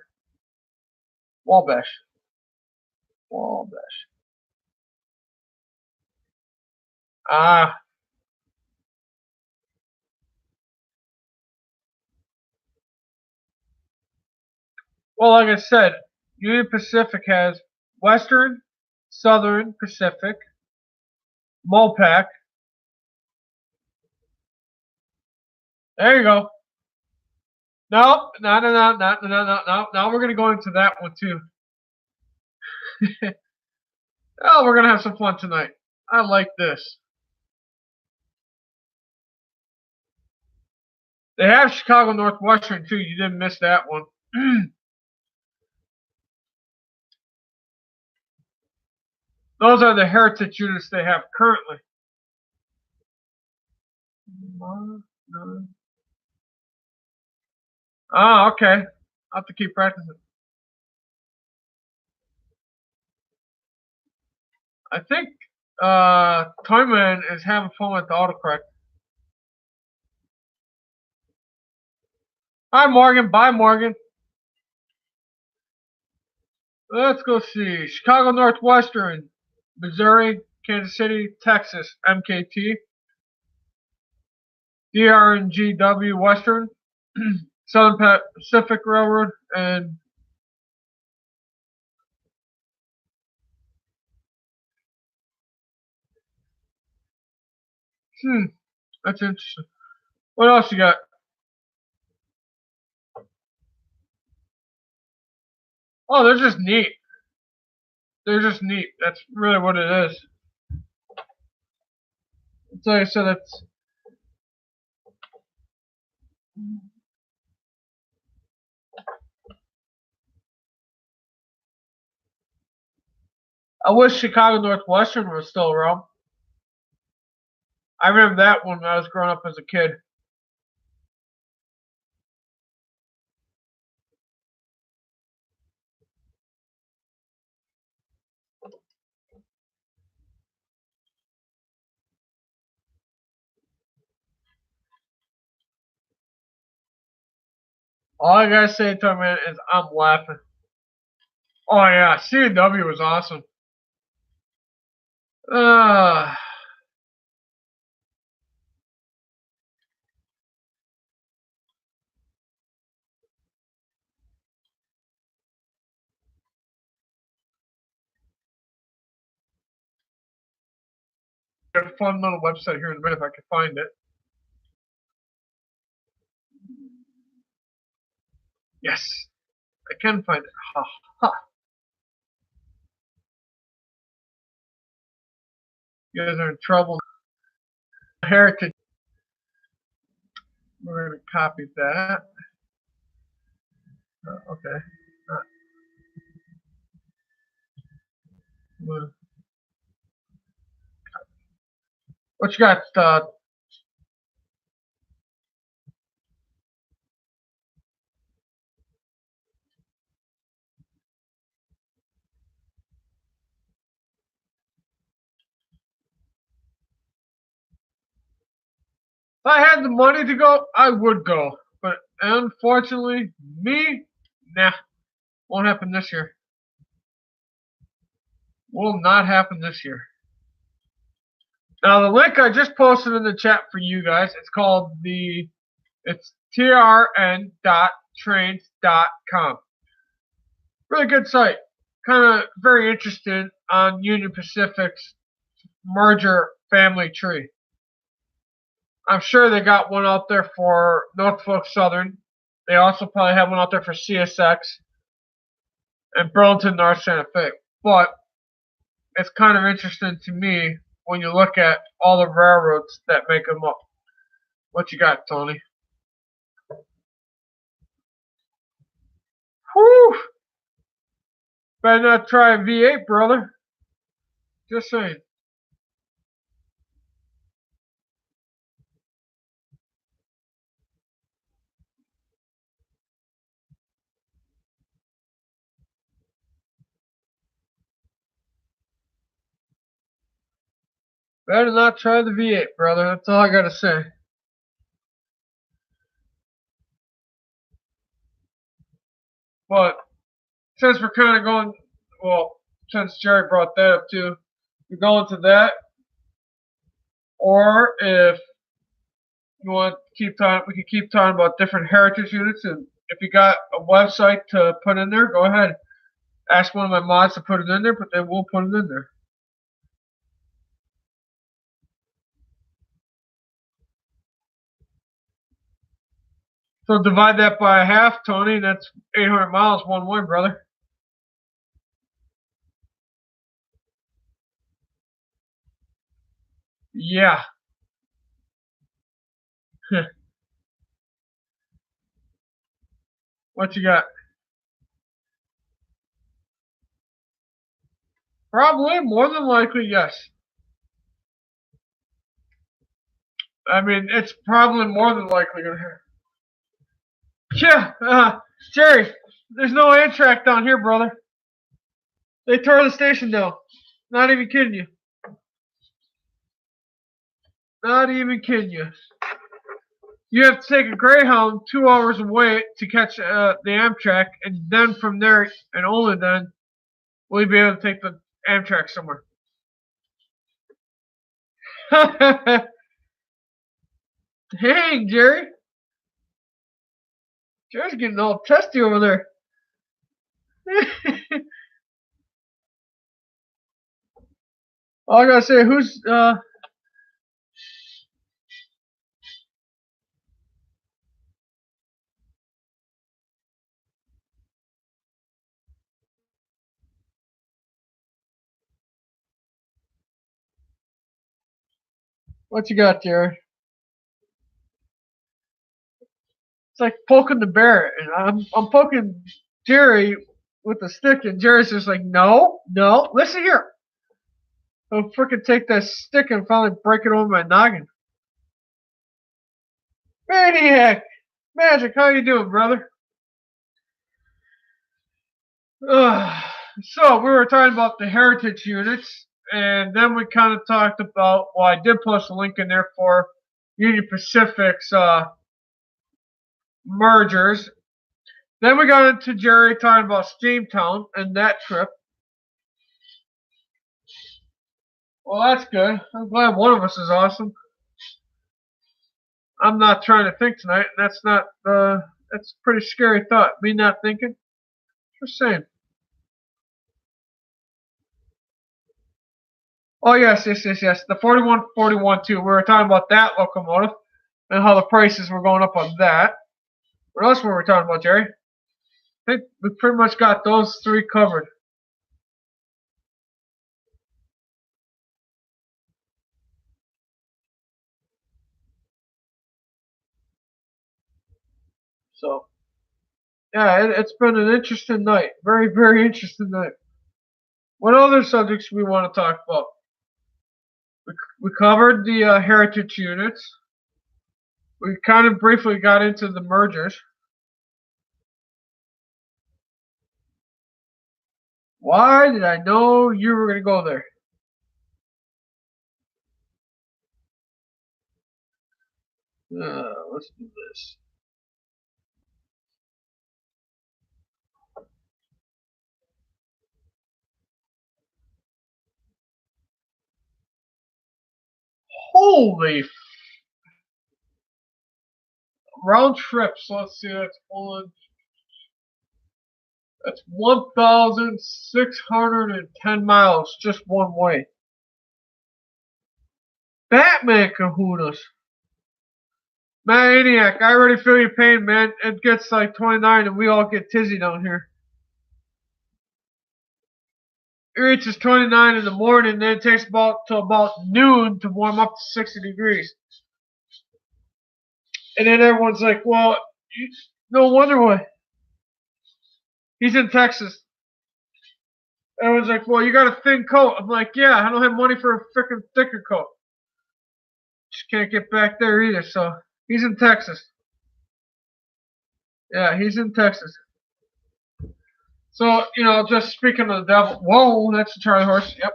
Wabash. Wabash. Ah, well, like I said, Union Pacific has Western, Southern Pacific, Mopac. There you go. No, no, no, no, no, no, no, no. Now we're gonna go into that one too. Oh, we're gonna have some fun tonight. I like this. They have Chicago Northwestern too. You didn't miss that one. Those are the heritage units they have currently. Ah, okay. I'll have to keep practicing. I think Toyman is having fun with the autocorrect. Hi, Morgan. Bye, Morgan. Let's go see. Chicago Northwestern, Missouri, Kansas City, Texas, MKT, DRNGW Western, Southern Pacific Railroad, and that's interesting. What else you got? Oh, they're just neat. They're just neat. That's really what it is. So like I said, it's. I wish Chicago Northwestern was still around. I remember that when I was growing up as a kid. All I gotta say to him, man, is I'm laughing. Oh yeah, C&W was awesome. Uh, got a fun little website here in a minute if I can find it. Yes, I can find it. Ha ha. You guys are in trouble. Heritage. We're gonna copy that. Okay. Uh, What you got? If I had the money to go, I would go. But unfortunately, nah, won't happen this year. Will not happen this year. Now the link I just posted in the chat for you guys, it's trn.trains.com. Really good site. Kind of very interested on Union Pacific's merger family tree. I'm sure they got one out there for Norfolk Southern. They also probably have one out there for CSX and Burlington North Santa Fe. But it's kind of interesting to me when you look at all the railroads that make them up. What you got, Tony? Whew! Better not try a V8, brother. Just saying. Better not try the V8, brother. That's all I gotta say. But since we're kind of going, well, since Jerry brought that up too, we're going to that. Or if you want to keep talking, we can keep talking about different heritage units. And if you got a website to put in there, go ahead. Ask one of my mods to put it in there, but then we'll put it in there. So divide that by half, Tony. That's 800 miles one way, brother. Yeah. What you got? Probably, more than likely, yes. I mean, it's probably more than likely going to happen. Yeah, Jerry, there's no Amtrak down here, brother. They tore the station down. Not even kidding you. Not even kidding you. You have to take a Greyhound 2 hours away to catch the Amtrak, and then from there, and only then, will you be able to take the Amtrak somewhere. Dang, Jerry. Jerry's getting all testy over there. All I gotta say, who's what you got, Jerry? It's like poking the bear, and I'm poking Jerry with a stick, and Jerry's just like, no, listen here. I'll freaking take that stick and finally break it over my noggin. Maniac! Magic, how you doing, brother? So, we were talking about the heritage units, and then we kind of talked about, well, I did post a link in there for Union Pacific's mergers. Then we got into Jerry talking about Steamtown and that trip. Well, that's good. I'm glad one of us is awesome. I'm not trying to think tonight. That's not that's a pretty scary thought. Me not thinking. Just saying. Oh yes. The 4141 too. We were talking about that locomotive and how the prices were going up on that. What else were we talking about, Jerry? I think we pretty much got those three covered. So, yeah, it's been an interesting night. Very, very interesting night. What other subjects we want to talk about? We covered the heritage units. We kind of briefly got into the mergers. Why did I know you were going to go there? Let's do this. Holy round trips. Let's see. That's 1,610 miles just one way. Batman kahunas. Maniac, I already feel your pain, man. It gets like 29 and we all get tizzy down here. It reaches 29 in the morning, and then it takes about noon to warm up to 60 degrees. And then everyone's like, well, no wonder why. He's in Texas. Everyone's like, well, you got a thin coat. I'm like, yeah, I don't have money for a freaking thicker coat. Just can't get back there either, so he's in Texas. Yeah, he's in Texas. So, just speaking of the devil. Whoa, that's a Charlie horse. Yep.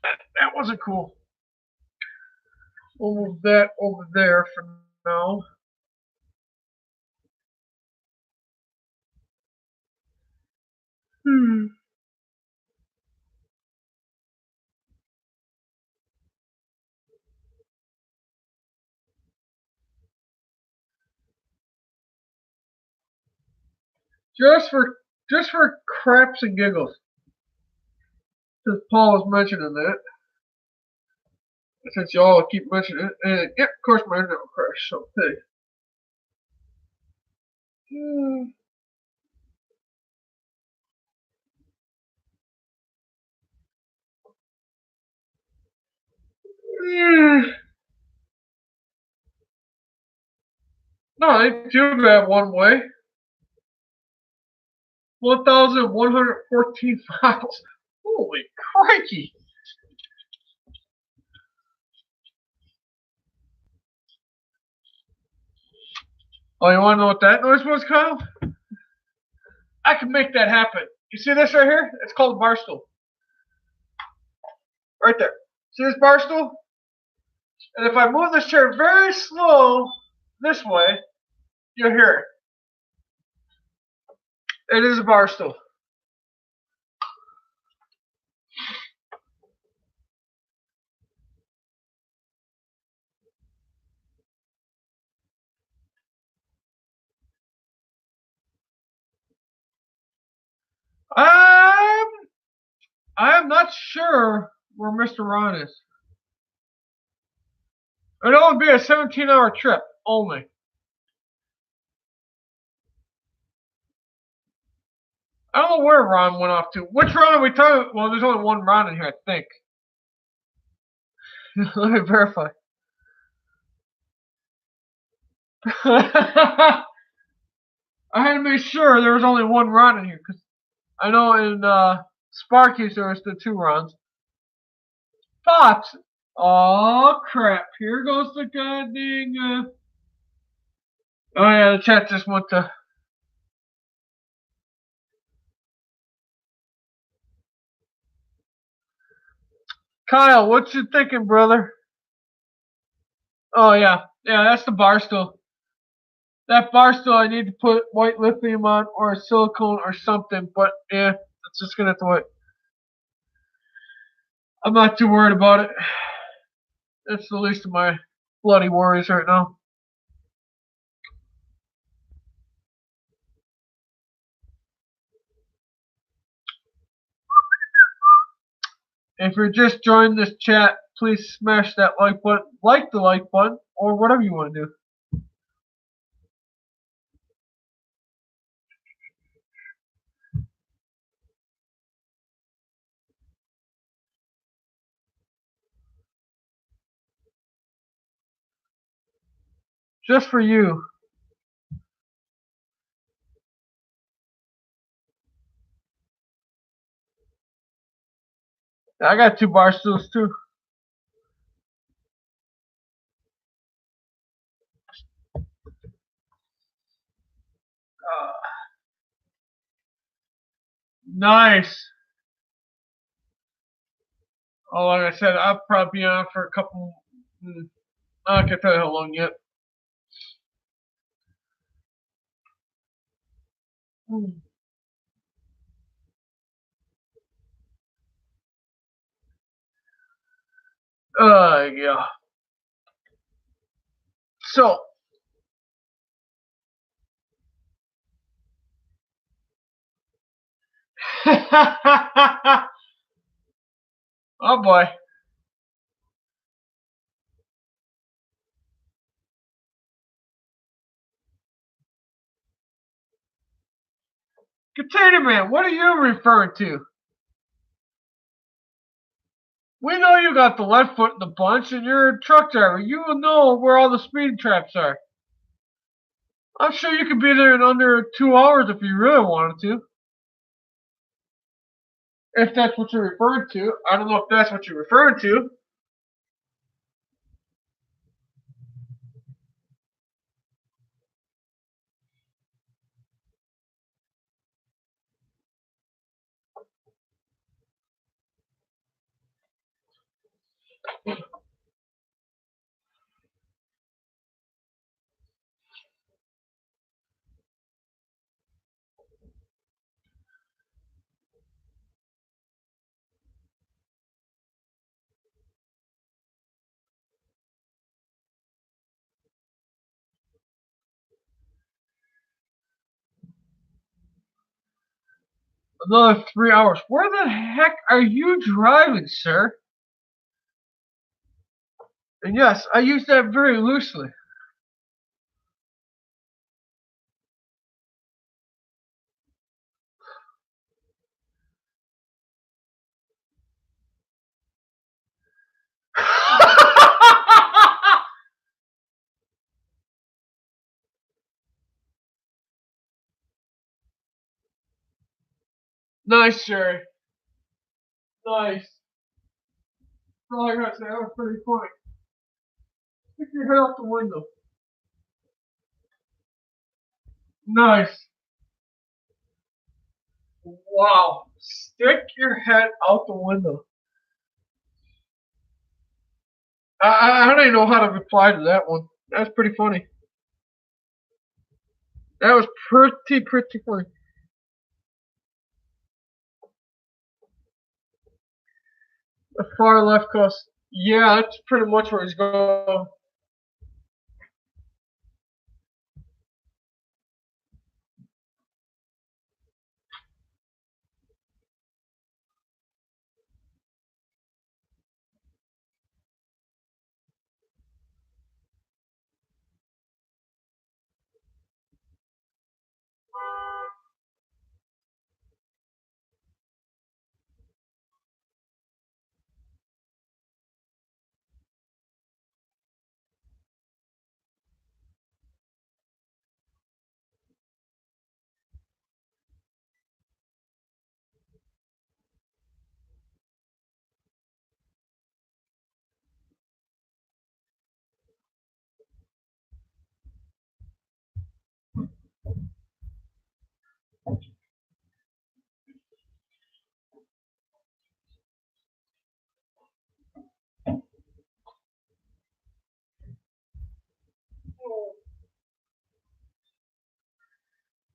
That wasn't cool. We'll move that over there for now. Just for craps and giggles. Since Paul was mentioning that. Since y'all keep mentioning it. And yeah, of course my internet will crash, so hey. No, it ain't too bad one way. 1,114 miles. Holy crikey. Oh, you want to know what that noise was, Kyle? I can make that happen. You see this right here? It's called a bar stool. Right there. See this bar stool? And if I move this chair very slow this way, you'll hear it. It is a bar stool. I'm I'm not sure where Mr. Ron is. It'll only be a 17-hour trip only. I don't know where Ron went off to. Which Ron are we talking about? Well, there's only one Ron in here, I think. Let me verify. I had to make sure there was only one Ron in here because I know in Sparky's there was the two Rons. Pops! Oh crap! Here goes the goddamn. Oh yeah, the chat just went to. Kyle, what you thinking, brother? Oh yeah, that's the bar stool. That bar stool, I need to put white lithium on or a silicone or something, but yeah, it's just gonna have to wait. I'm not too worried about it. That's the least of my bloody worries right now. If you're just joining this chat, please smash that like button, like the like button, or whatever you want to do. Just for you. I got 2 bar stools too. Nice. Oh, like I said, I'll probably be on for a couple. I can't tell you how long yet. Yeah. So, oh boy. Container Man, what are you referring to? We know you got the left foot in the bunch and you're a truck driver. You will know where all the speed traps are. I'm sure you could be there in under 2 hours if you really wanted to. If that's what you're referring to. I don't know if that's what you're referring to. Another 3 hours. Where the heck are you driving, sir? And yes, I use that very loosely. Nice, sir. Nice. That's all I gotta say. That was pretty funny. Stick your head out the window. Nice. Wow. Stick your head out the window. I don't even know how to reply to that one. That's pretty funny. That was pretty funny. The far left coast. Yeah, that's pretty much where he's going.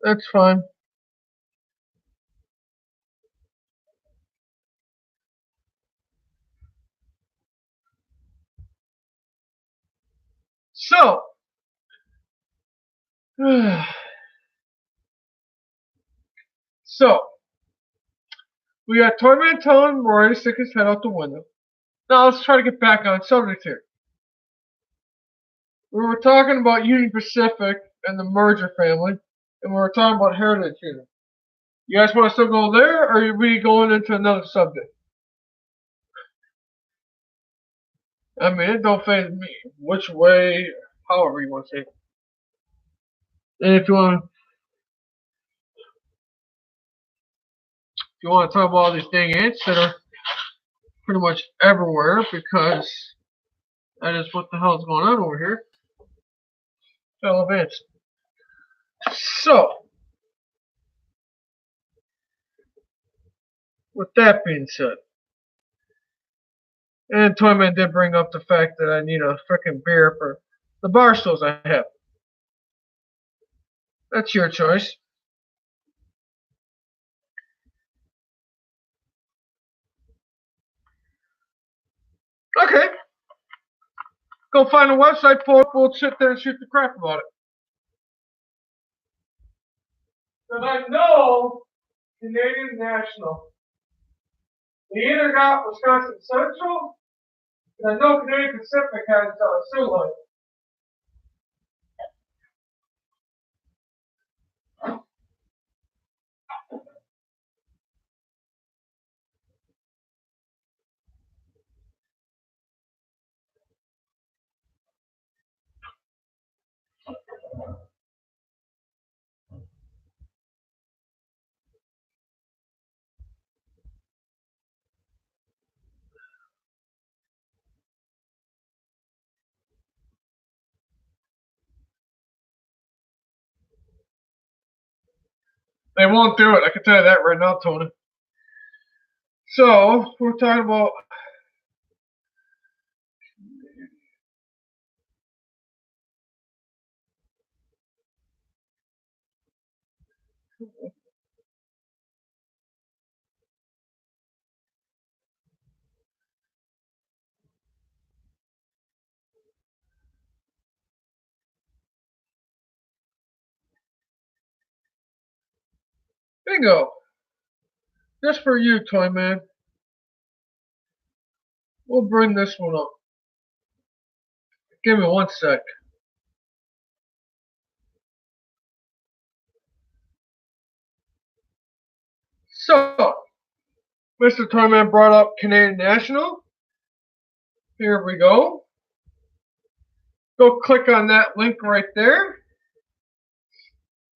That's fine. So, so we got Toyman telling Roy to stick his head out the window. Now let's try to get back on subject here. We were talking about Union Pacific and the merger family, and we were talking about Heritage here. You guys want to still go there, or are we going into another subject? I mean, it don't phase me which way, however you want to say it. And if you want to talk about all these dang ants that are pretty much everywhere because that is what the hell is going on over here. Fellow Vance. So, with that being said, and Toyman did bring up the fact that I need a freaking beer for the bar stools I have. That's your choice. Okay. Go find a website, pull up, we'll sit there and shoot the crap about it. Because I know Canadian National. They either got Wisconsin Central, and I know Canadian Pacific has Sioux Line. They won't do it. I can tell you that right now, Tony. So, we're talking about. Bingo! Just for you, Toyman. We'll bring this one up. Give me one sec. So, Mr. Toyman brought up Canadian National. Here we go. Go click on that link right there.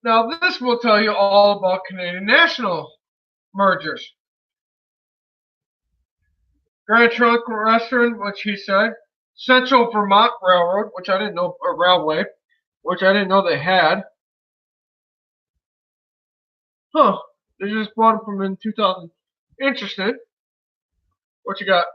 Now, this will tell you all about Canadian National mergers. Grand Trunk Restaurant, which he said. Central Vermont Railroad, which I didn't know, or Railway, which I didn't know they had. Huh. They just bought them from in 2000. Interesting. What you got?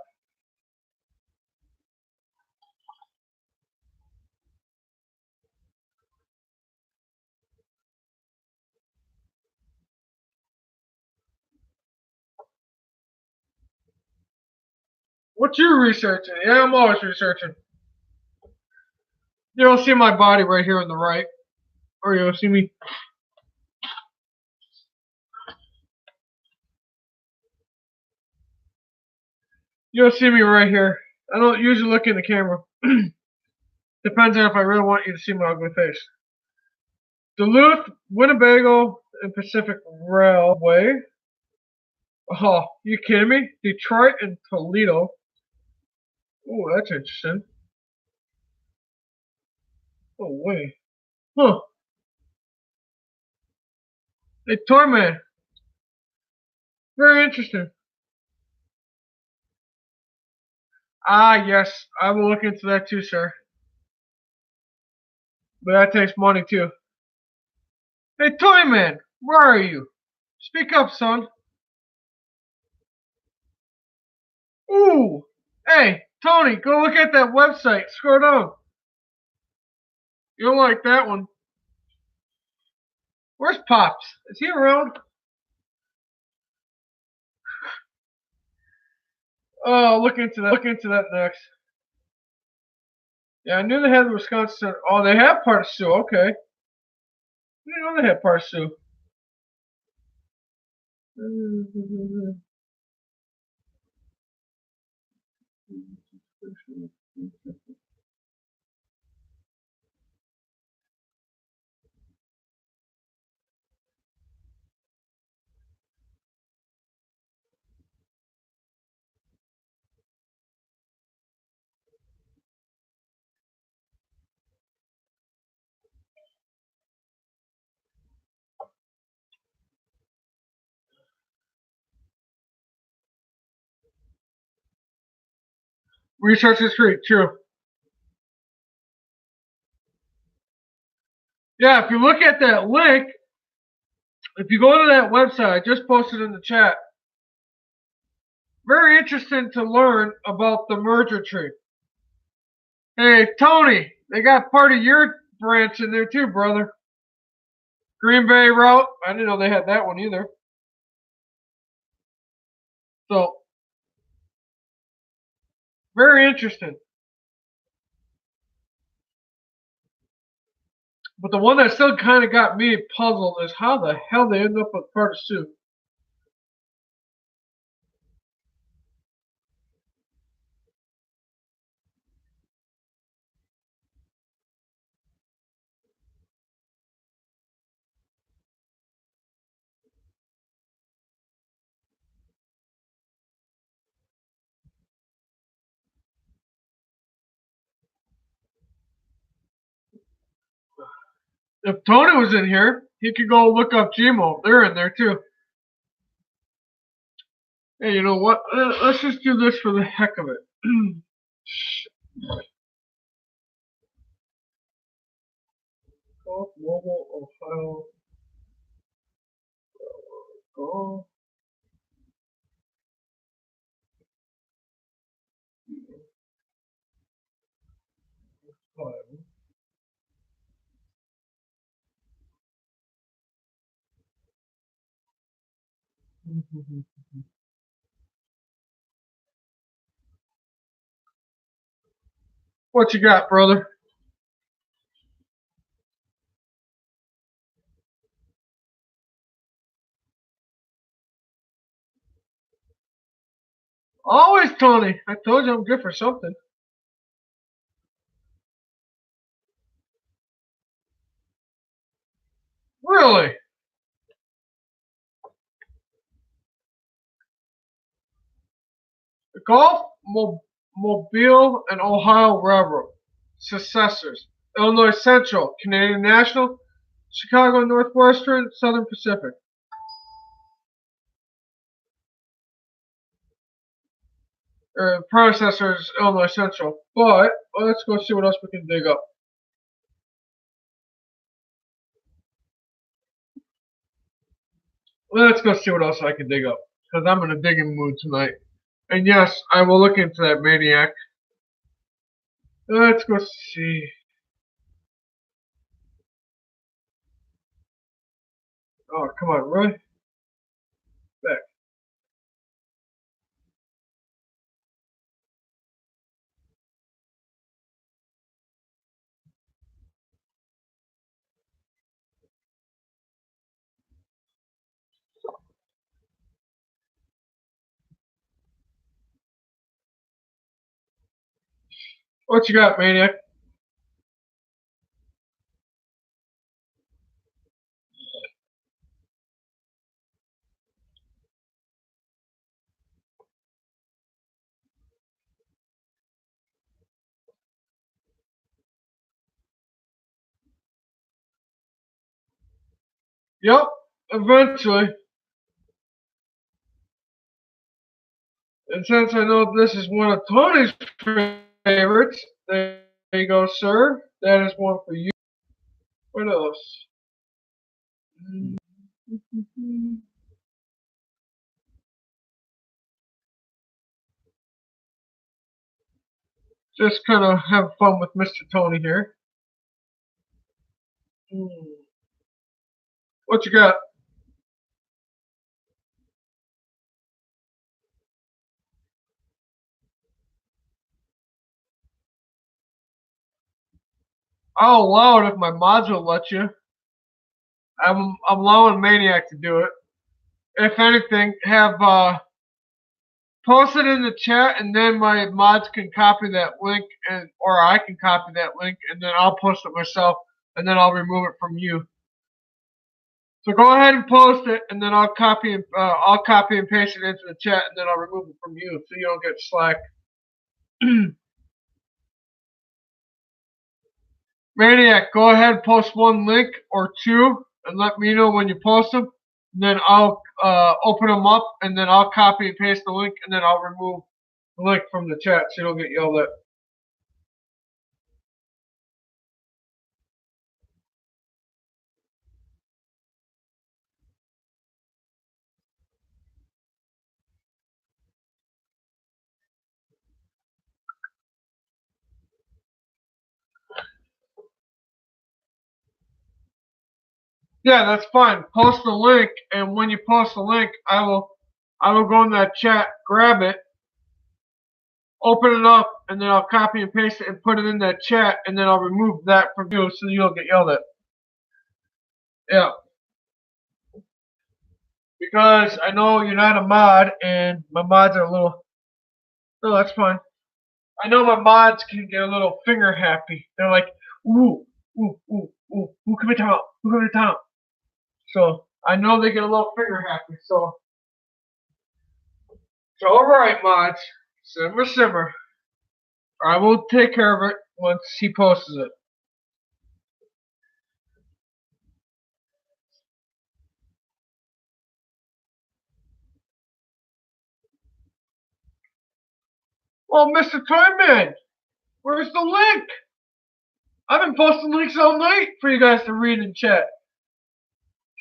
What you researching? Yeah, I'm always researching. You'll see my body right here on the right. Or you'll see me. You'll see me right here. I don't usually look in the camera. Depends on if I really want you to see my ugly face. Duluth, Winnebago, and Pacific Railway. Oh, you kidding me? Detroit and Toledo. Oh, that's interesting. Oh, wait. Huh. Hey, Torment. Very interesting. Ah, yes. I will look into that too, sir. But that takes money too. Hey, Toyman, where are you? Speak up, son. Ooh. Hey, Tony, go look at that website. Scroll down. You'll like that one. Where's Pops? Is he around? Oh, look into that. Look into that next. Yeah, I knew they had the Wisconsin. Oh, they have part of Sioux. Okay. I didn't know they had part of Sioux. Research is free. True. Yeah, if you look at that link, if you go to that website, I just posted in the chat. Very interesting to learn about the merger tree. Hey, Tony, they got part of your branch in there too, brother. Green Bay route. I didn't know they had that one either. So, very interesting. But the one that still kind of got me puzzled is how the hell they end up with part of soup. If Tony was in here, he could go look up Gmo. They're in there too. Hey, you know what? Let's just do this for the heck of it. Golf Mobile, Ohio. Golf. What you got, brother? Always, Tony. I told you I'm good for something. Really? The Golf, Mobile, and Ohio Railroad. Successors. Illinois Central, Canadian National, Chicago Northwestern, Southern Pacific. Predecessors, Illinois Central. But let's go see what else we can dig up. Let's go see what else I can dig up. Because I'm in a digging mood tonight. And yes, I will look into that maniac. Let's go see. Oh, come on, really? Back. What you got, maniac? Yep, eventually. And since I know this is one of Tony's favorites, there you go, sir. That is one for you. What else? Just kind of have fun with Mr. Tony here. What you got? I'll allow it if my mods will let you. I'm allowing Maniac to do it. If anything, have post it in the chat, and then my mods can copy that link, or I can copy that link, and then I'll post it myself, and then I'll remove it from you. So go ahead and post it, and then I'll copy and paste it into the chat, and then I'll remove it from you, so you don't get slack. Maniac, go ahead and post one link or two, and let me know when you post them. And then I'll open them up, and then I'll copy and paste the link, and then I'll remove link from the chat so you don't get yelled at. Yeah, that's fine. Post the link, and when you post the link, I will go in that chat, grab it, open it up, and then I'll copy and paste it and put it in that chat, and then I'll remove that from you so you don't get yelled at. Yeah. Because I know you're not a mod, and my mods are a little... No, that's fine. I know my mods can get a little finger happy. They're like, ooh, ooh, ooh, ooh, who can we talk? Who can we talk? So, I know they get a little finger happy, so... So, alright, mods. Simmer, simmer. I will take care of it once he posts it. Well, Mr. Toyman, where's the link? I've been posting links all night for you guys to read in chat.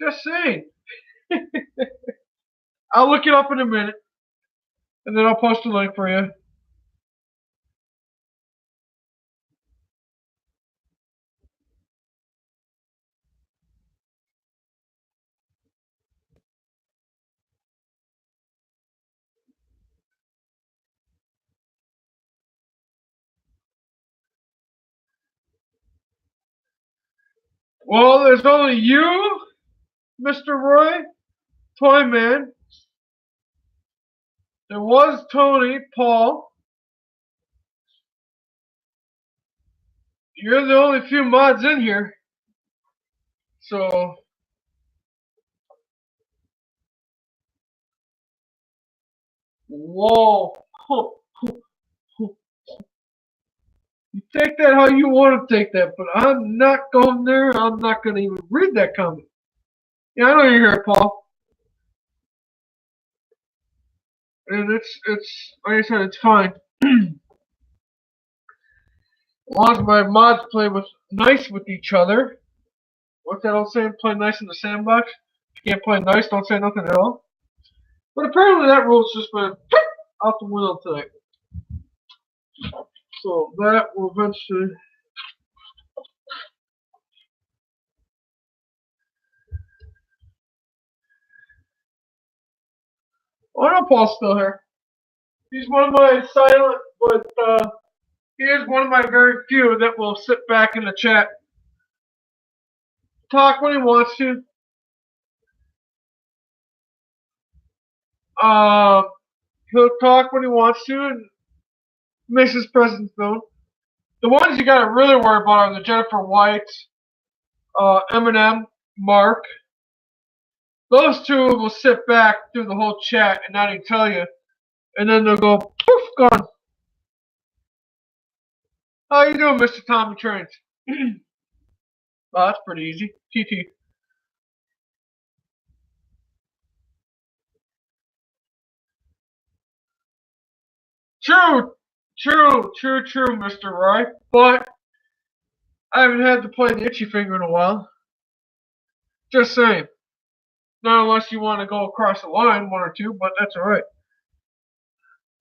Just saying. I'll look it up in a minute, and then I'll post a link for you. Well, there's only you, Mr. Roy, Toyman. There was Tony, Paul. You're the only few mods in here. So, whoa. You take that how you want to take that, but I'm not going there. I'm not going to even read that comment. Yeah, I know you're here, Paul. And it's like I said, it's fine. As long as my mods play nice with each other. What's that old saying? Play nice in the sandbox. If you can't play nice, don't say nothing at all. But apparently that rule's just been out the window tonight. So that will eventually... Oh no, Paul's still here. He's one of my silent, but he is one of my very few that will sit back in the chat, talk when he wants to. He'll talk when he wants to and makes his presence known. The ones you gotta really worry about are the Jennifer Whites, Eminem, Mark. Those two will sit back through the whole chat and not even tell you, and then they'll go poof, gone. How you doing, Mr. Tommy Trains? Oh, that's pretty easy. TT. True, true, Mr. Roy. But I haven't had to play the itchy finger in a while. Just saying. Not unless you want to go across the line, one or two, but that's alright.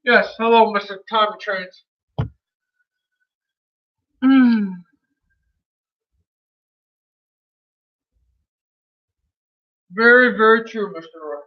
Yes, hello, Mr. Tommy Trains. Very, very true, Mr. Roy.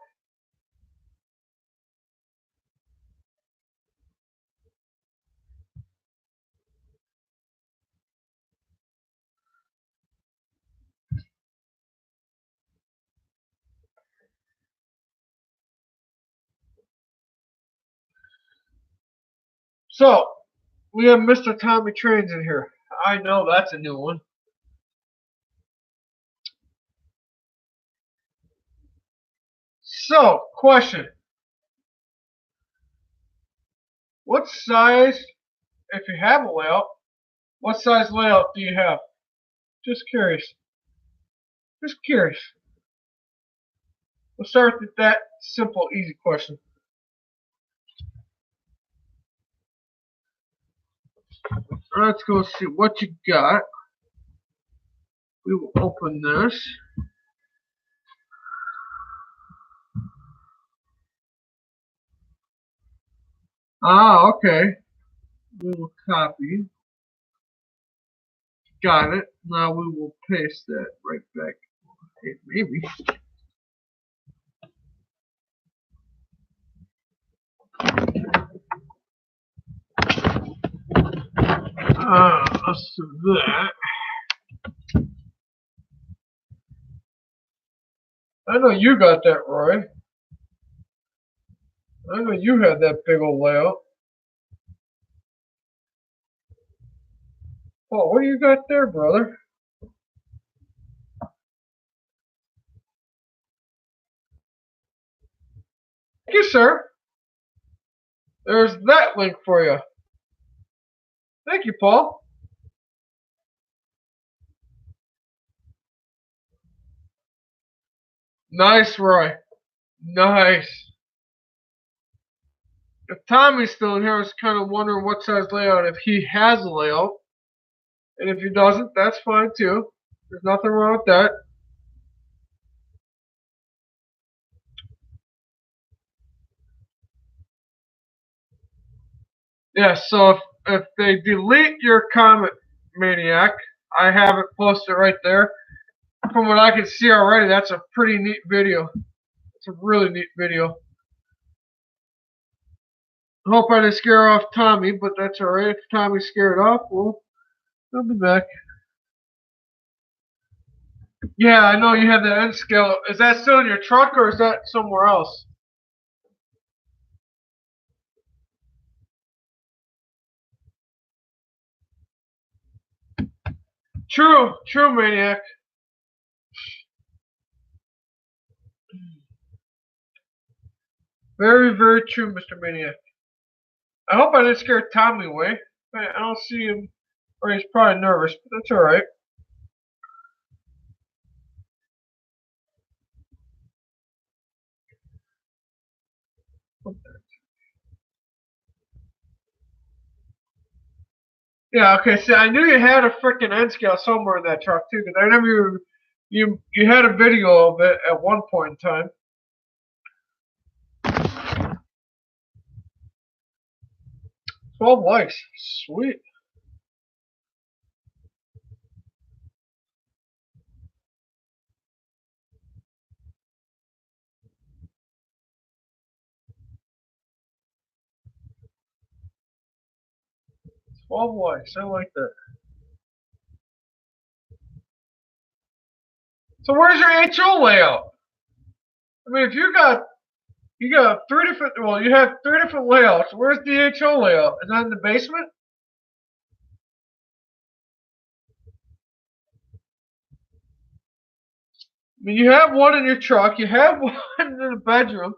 So, we have Mr. Tommy Trains in here. I know that's a new one. So, question. What size, if you have a layout, what size layout do you have? Just curious. Just curious. We'll start with that simple, easy question. Let's go see what you got. We will open this. Ah, okay. We will copy. Got it. Now we will paste that right back. Okay, maybe. Let's do that. I know you got that, Roy. I know you had that big old layout. Oh, what do you got there, brother? Thank you, sir. There's that link for you. Thank you, Paul. Nice, Roy. Nice. If Tommy's still in here, I was kind of wondering what size layout, if he has a layout. And if he doesn't, that's fine too. There's nothing wrong with that. Yeah, so if they delete your comment, Maniac, I have it posted right there. From what I can see already, that's a pretty neat video. It's a really neat video. I hope I didn't scare off Tommy, but that's alright. If Tommy's scared off, well, I'll be back. Yeah, I know you have the N scale. Is that still in your truck or is that somewhere else? True, true, Maniac. Very, very true, Mr. Maniac. I hope I didn't scare Tommy away. I don't see him, or he's probably nervous, but that's alright. Yeah, okay, see, I knew you had a freaking N scale somewhere in that truck, too, because I remember you had a video of it at one point in time. 12 likes. Sweet. Twelve likes. I like that. So where's your HO layout? I mean, if you got three different, well, you have three different layouts. Where's the HO layout? Is that in the basement? I mean, you have one in your truck. You have one in the bedroom.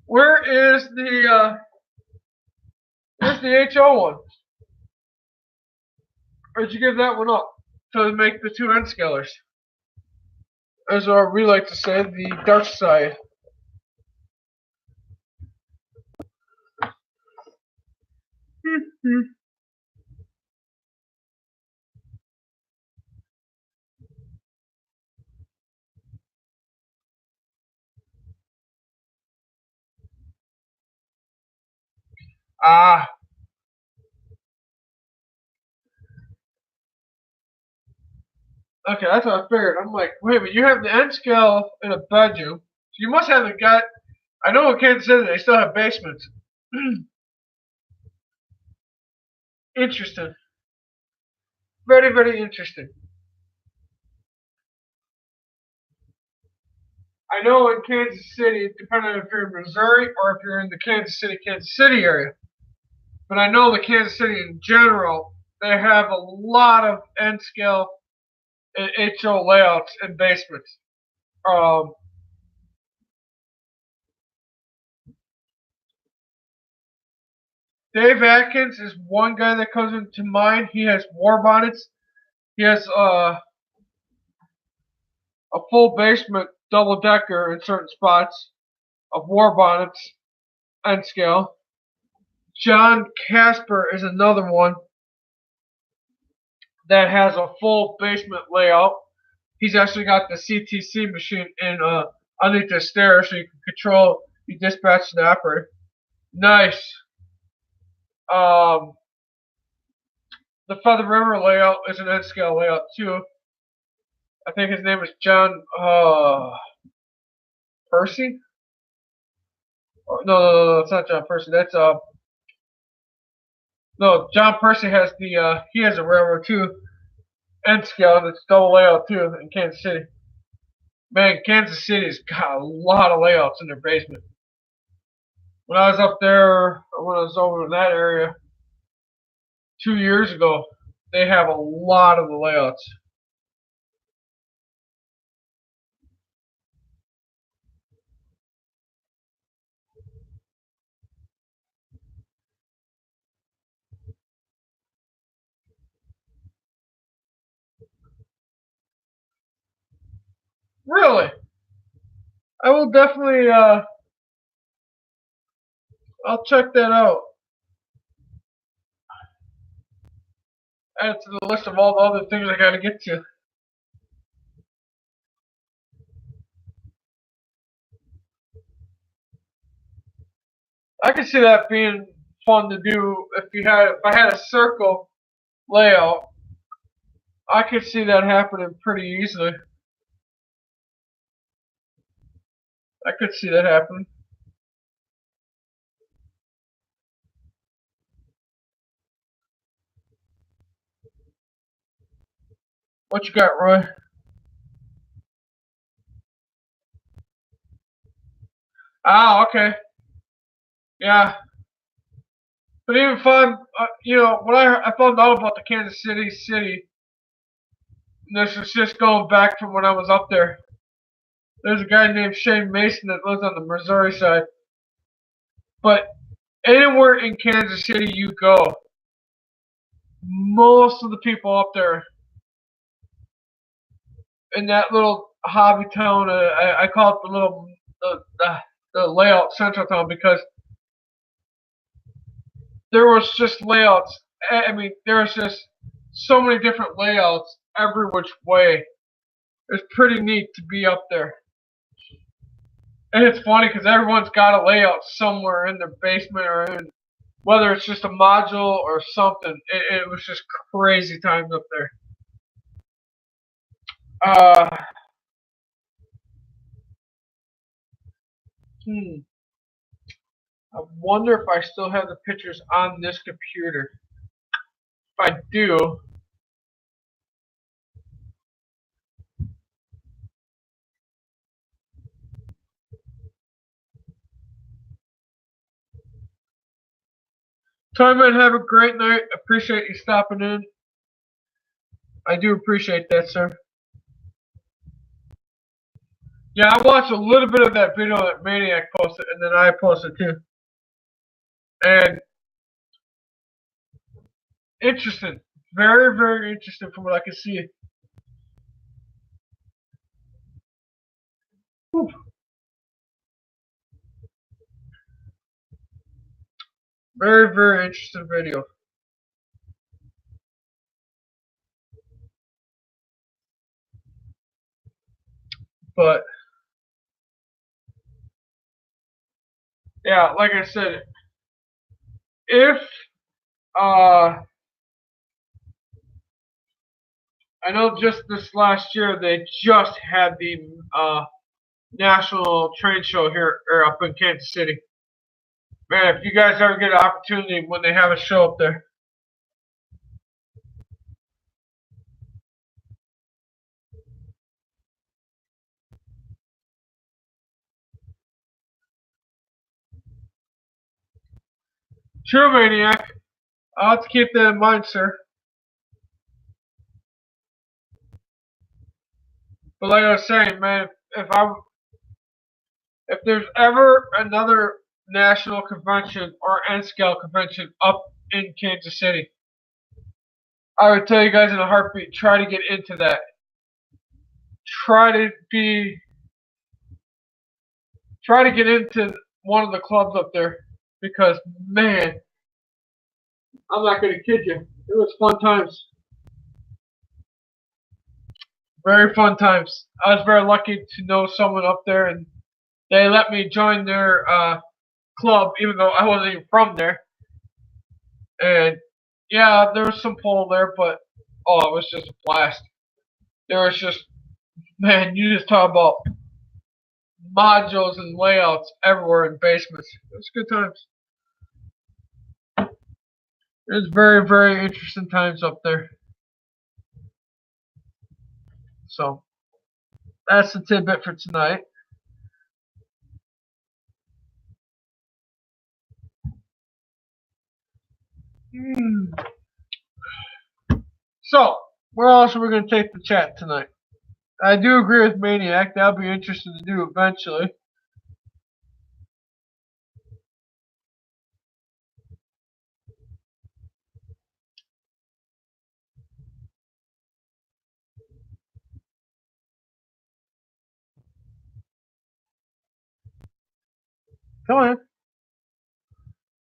Where is where's the HO one? Or did you give that one up to make the two N scalers? As we like to say, the dark side. Ah, okay, that's what I figured. I'm like, wait, but you have the N scale in a bedroom. So you must have got. I know in Kansas City they still have basements. Interesting. Very, very interesting. I know in Kansas City, depending on if you're in Missouri or if you're in the Kansas City area, but I know the Kansas City in general, they have a lot of N scale and HO layouts and basements. Um, Dave Atkins is one guy that comes into mind. He has war bonnets. He has a full basement double decker in certain spots of war bonnets N scale. John Casper is another one that has a full basement layout. He's actually got the CTC machine in underneath the stairs, so you can control, you dispatch the operator. Nice. Um, the Feather River layout is an N-scale layout too. I think his name is John Percy. No, it's not John Percy. That's no, John Percy has the he has a railroad too, N-scale, that's double layout too in Kansas City. Man, Kansas City's got a lot of layouts in their basement. When I was up there, when I was over in that area 2 years ago, they have a lot of the layouts. Really? I will definitely I'll check that out. Add it to the list of all the other things I gotta get to. I could see that being fun to do if I had a circle layout. I could see that happening pretty easily. I could see that happening. What you got, Roy? Ah, okay. Yeah. But even fun, when I found out about the Kansas City, this is just going back from when I was up there. There's a guy named Shane Mason that lives on the Missouri side. But anywhere in Kansas City you go, most of the people up there in that little hobby town, I call it the layout central town, because there was just layouts. I mean, there was just so many different layouts every which way. It's pretty neat to be up there. And it's funny because everyone's got a layout somewhere in their basement or in, whether it's just a module or something. It was just crazy times up there. Uh, hmm. I wonder if I still have the pictures on this computer. If I do, Toyman, have a great night. Appreciate you stopping in. I do appreciate that, sir. Yeah, I watched a little bit of that video that Maniac posted, and then I posted too. And interesting. Very, very interesting from what I can see. Whew. Very, very interesting video. But yeah, like I said, if I know just this last year they just had the national train show here or up in Kansas City. Man, if you guys ever get an opportunity when they have a show up there, true, Maniac. I'll have to keep that in mind, sir. But like I was saying, man, if there's ever another national convention or N-scale convention up in Kansas City, I would tell you guys in a heartbeat, try to get into that. Try to be, try to get into one of the clubs up there, because man, I'm not gonna kid you. It was fun times. Very fun times. I was very lucky to know someone up there, and they let me join their club, even though I wasn't even from there. And yeah, there was some pull there, but oh, it was just a blast. There was just, man, you just talk about modules and layouts everywhere in basements. It was good times. It was very, very interesting times up there. So that's the tidbit for tonight. Hmm. So where else are we going to take the chat tonight? I do agree with Maniac. That'll be interesting to do eventually. Come on.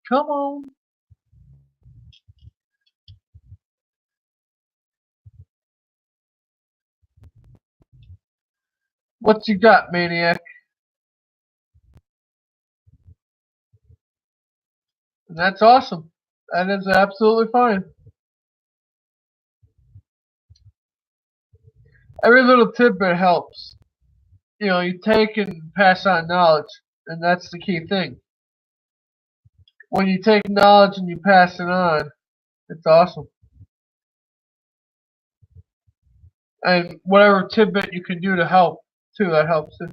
Come on. What you got, Maniac? And that's awesome. That is absolutely fine. Every little tidbit helps. You know, you take and pass on knowledge, and that's the key thing. When you take knowledge and you pass it on, it's awesome. And whatever tidbit you can do to help, too, that helps too.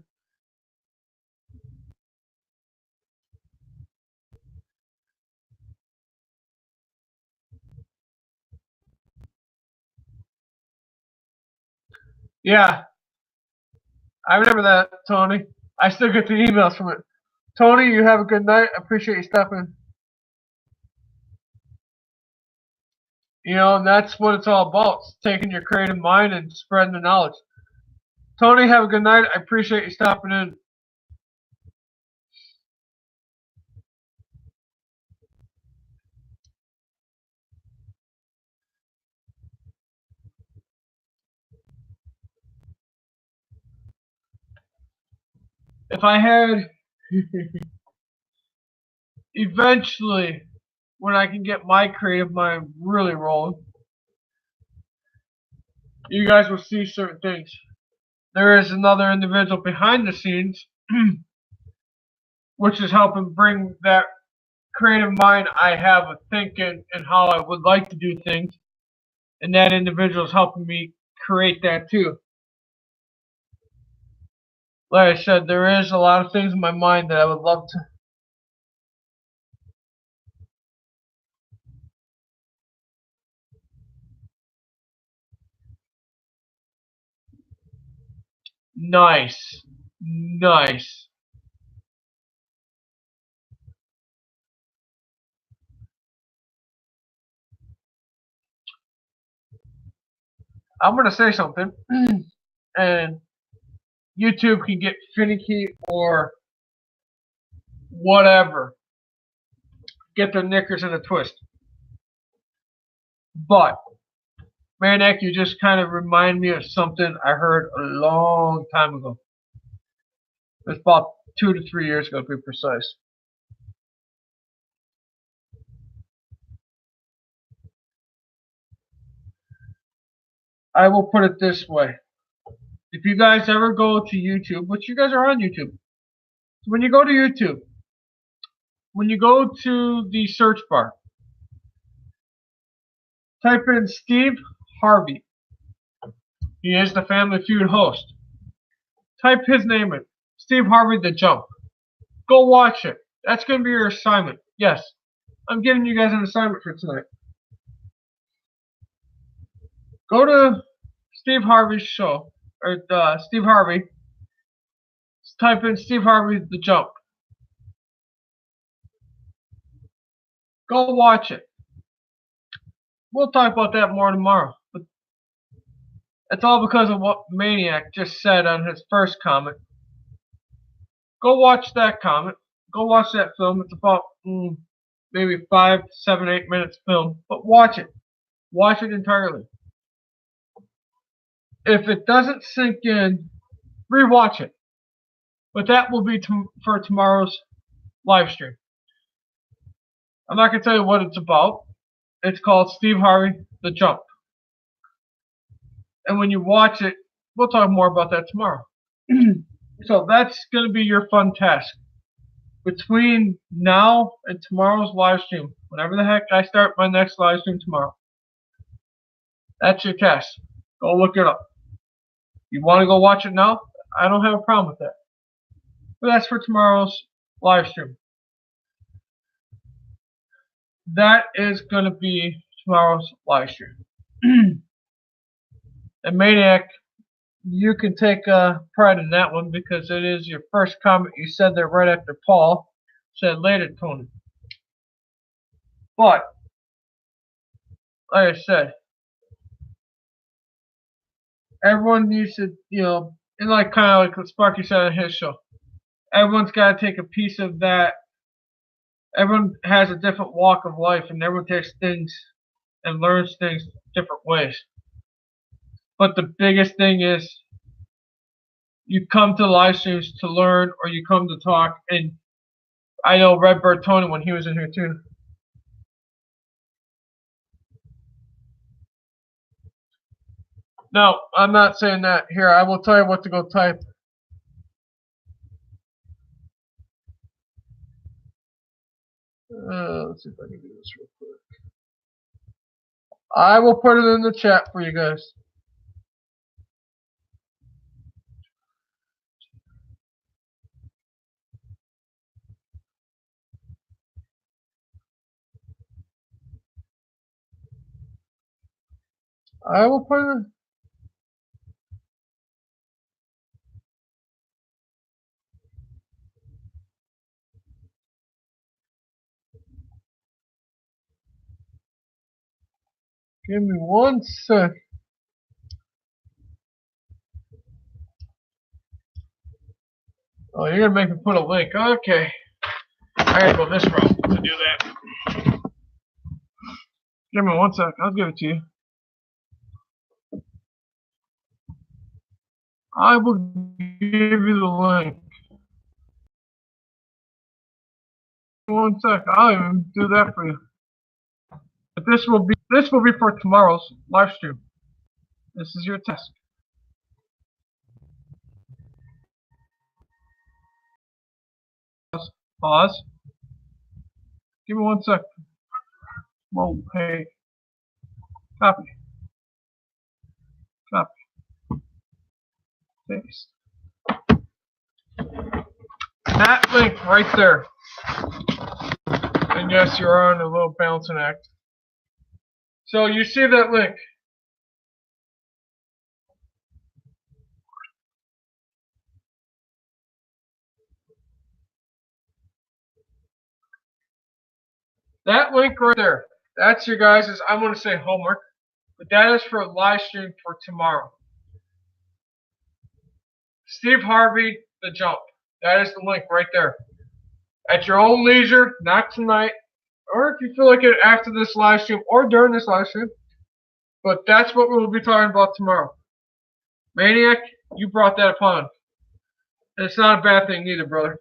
Yeah, I remember that, Tony. I still get the emails from it. Tony, you have a good night. I appreciate you stopping. You know, and that's what it's all about. It's taking your creative mind and spreading the knowledge. Tony, have a good night. I appreciate you stopping in. If I had eventually, when I can get my creative mind really rolling, you guys will see certain things. There is another individual behind the scenes, which is helping bring that creative mind I have of thinking and how I would like to do things, and that individual is helping me create that too. Like I said, there is a lot of things in my mind that I would love to. Nice. Nice. I'm going to say something, and YouTube can get finicky or whatever, get their knickers in a twist. But, Manek, you just kind of remind me of something I heard a long time ago. It's about 2 to 3 years ago, to be precise. I will put it this way. If you guys ever go to YouTube, which you guys are on YouTube, so when you go to YouTube, when you go to the search bar, type in Steve Harvey. He is the Family Feud host. Type his name in. Steve Harvey The Jump. Go watch it. That's going to be your assignment. Yes, I'm giving you guys an assignment for tonight. Go to Steve Harvey's show, or Steve Harvey. Type in Steve Harvey The Jump. Go watch it. We'll talk about that more tomorrow. But it's all because of what Maniac just said on his first comment. Go watch that comment. Go watch that film. It's about maybe 5, 7, 8 minutes film, but watch it. Watch it entirely. If it doesn't sink in, rewatch it. But that will be for tomorrow's live stream. I'm not going to tell you what it's about. It's called Steve Harvey, The Jump. And when you watch it, we'll talk more about that tomorrow. So that's going to be your fun task. Between now and tomorrow's live stream, whenever the heck I start my next live stream tomorrow, that's your task. Go look it up. You want to go watch it now? I don't have a problem with that. But that's for tomorrow's live stream. That is going to be tomorrow's live stream. And Maniac, you can take pride in that one because it is your first comment you said there right after Paul said later, Tony. But, like I said, everyone needs to, and like kind of like what Sparky said on his show, everyone's got to take a piece of that. Everyone has a different walk of life, and everyone takes things and learns things different ways. But the biggest thing is you come to live streams to learn, or you come to talk. And I know Redbird Tony when he was in here too. No, I'm not saying that. Here, I will tell you what to go type. Let's see if I can do this real quick. I will put it in the chat for you guys. I will put it in. Give me 1 sec. Oh, you're gonna make me put a link. Okay. I gotta go this route to do that. Give me 1 sec. I'll give it to you. I will give you the link. 1 sec. I'll even do that for you. But this will be for tomorrow's live stream. This is your test. Pause. Give me 1 sec. Whoa, hey. Copy. Copy. Paste. That link right there. And yes, you're on a little balancing act. So you see that link. That link right there. That's your guys', I'm going to say homework. But that is for a live stream for tomorrow. Steve Harvey, The Jump. That is the link right there. At your own leisure, not tonight, or if you feel like it after this live stream or during this live stream. But that's what we'll be talking about tomorrow. Maniac, you brought that upon. It's not a bad thing either, brother.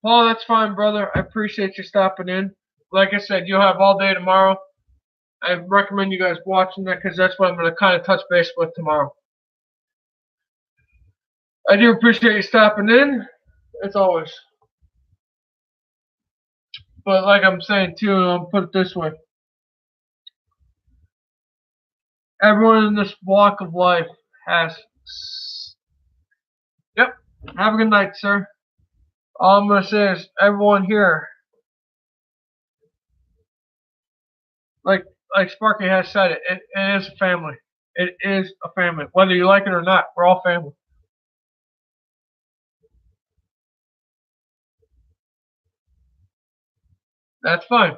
Paul, that's fine, brother. I appreciate you stopping in. Like I said, you'll have all day tomorrow. I recommend you guys watching that because that's what I'm going to kind of touch base with tomorrow. I do appreciate you stopping in, as always. But like I'm saying too, I'll put it this way. Everyone in this walk of life has... Yep. Have a good night, sir. All I'm going to say is everyone here, like Sparky has said it is a family. It is a family. Whether you like it or not, we're all family. That's fine.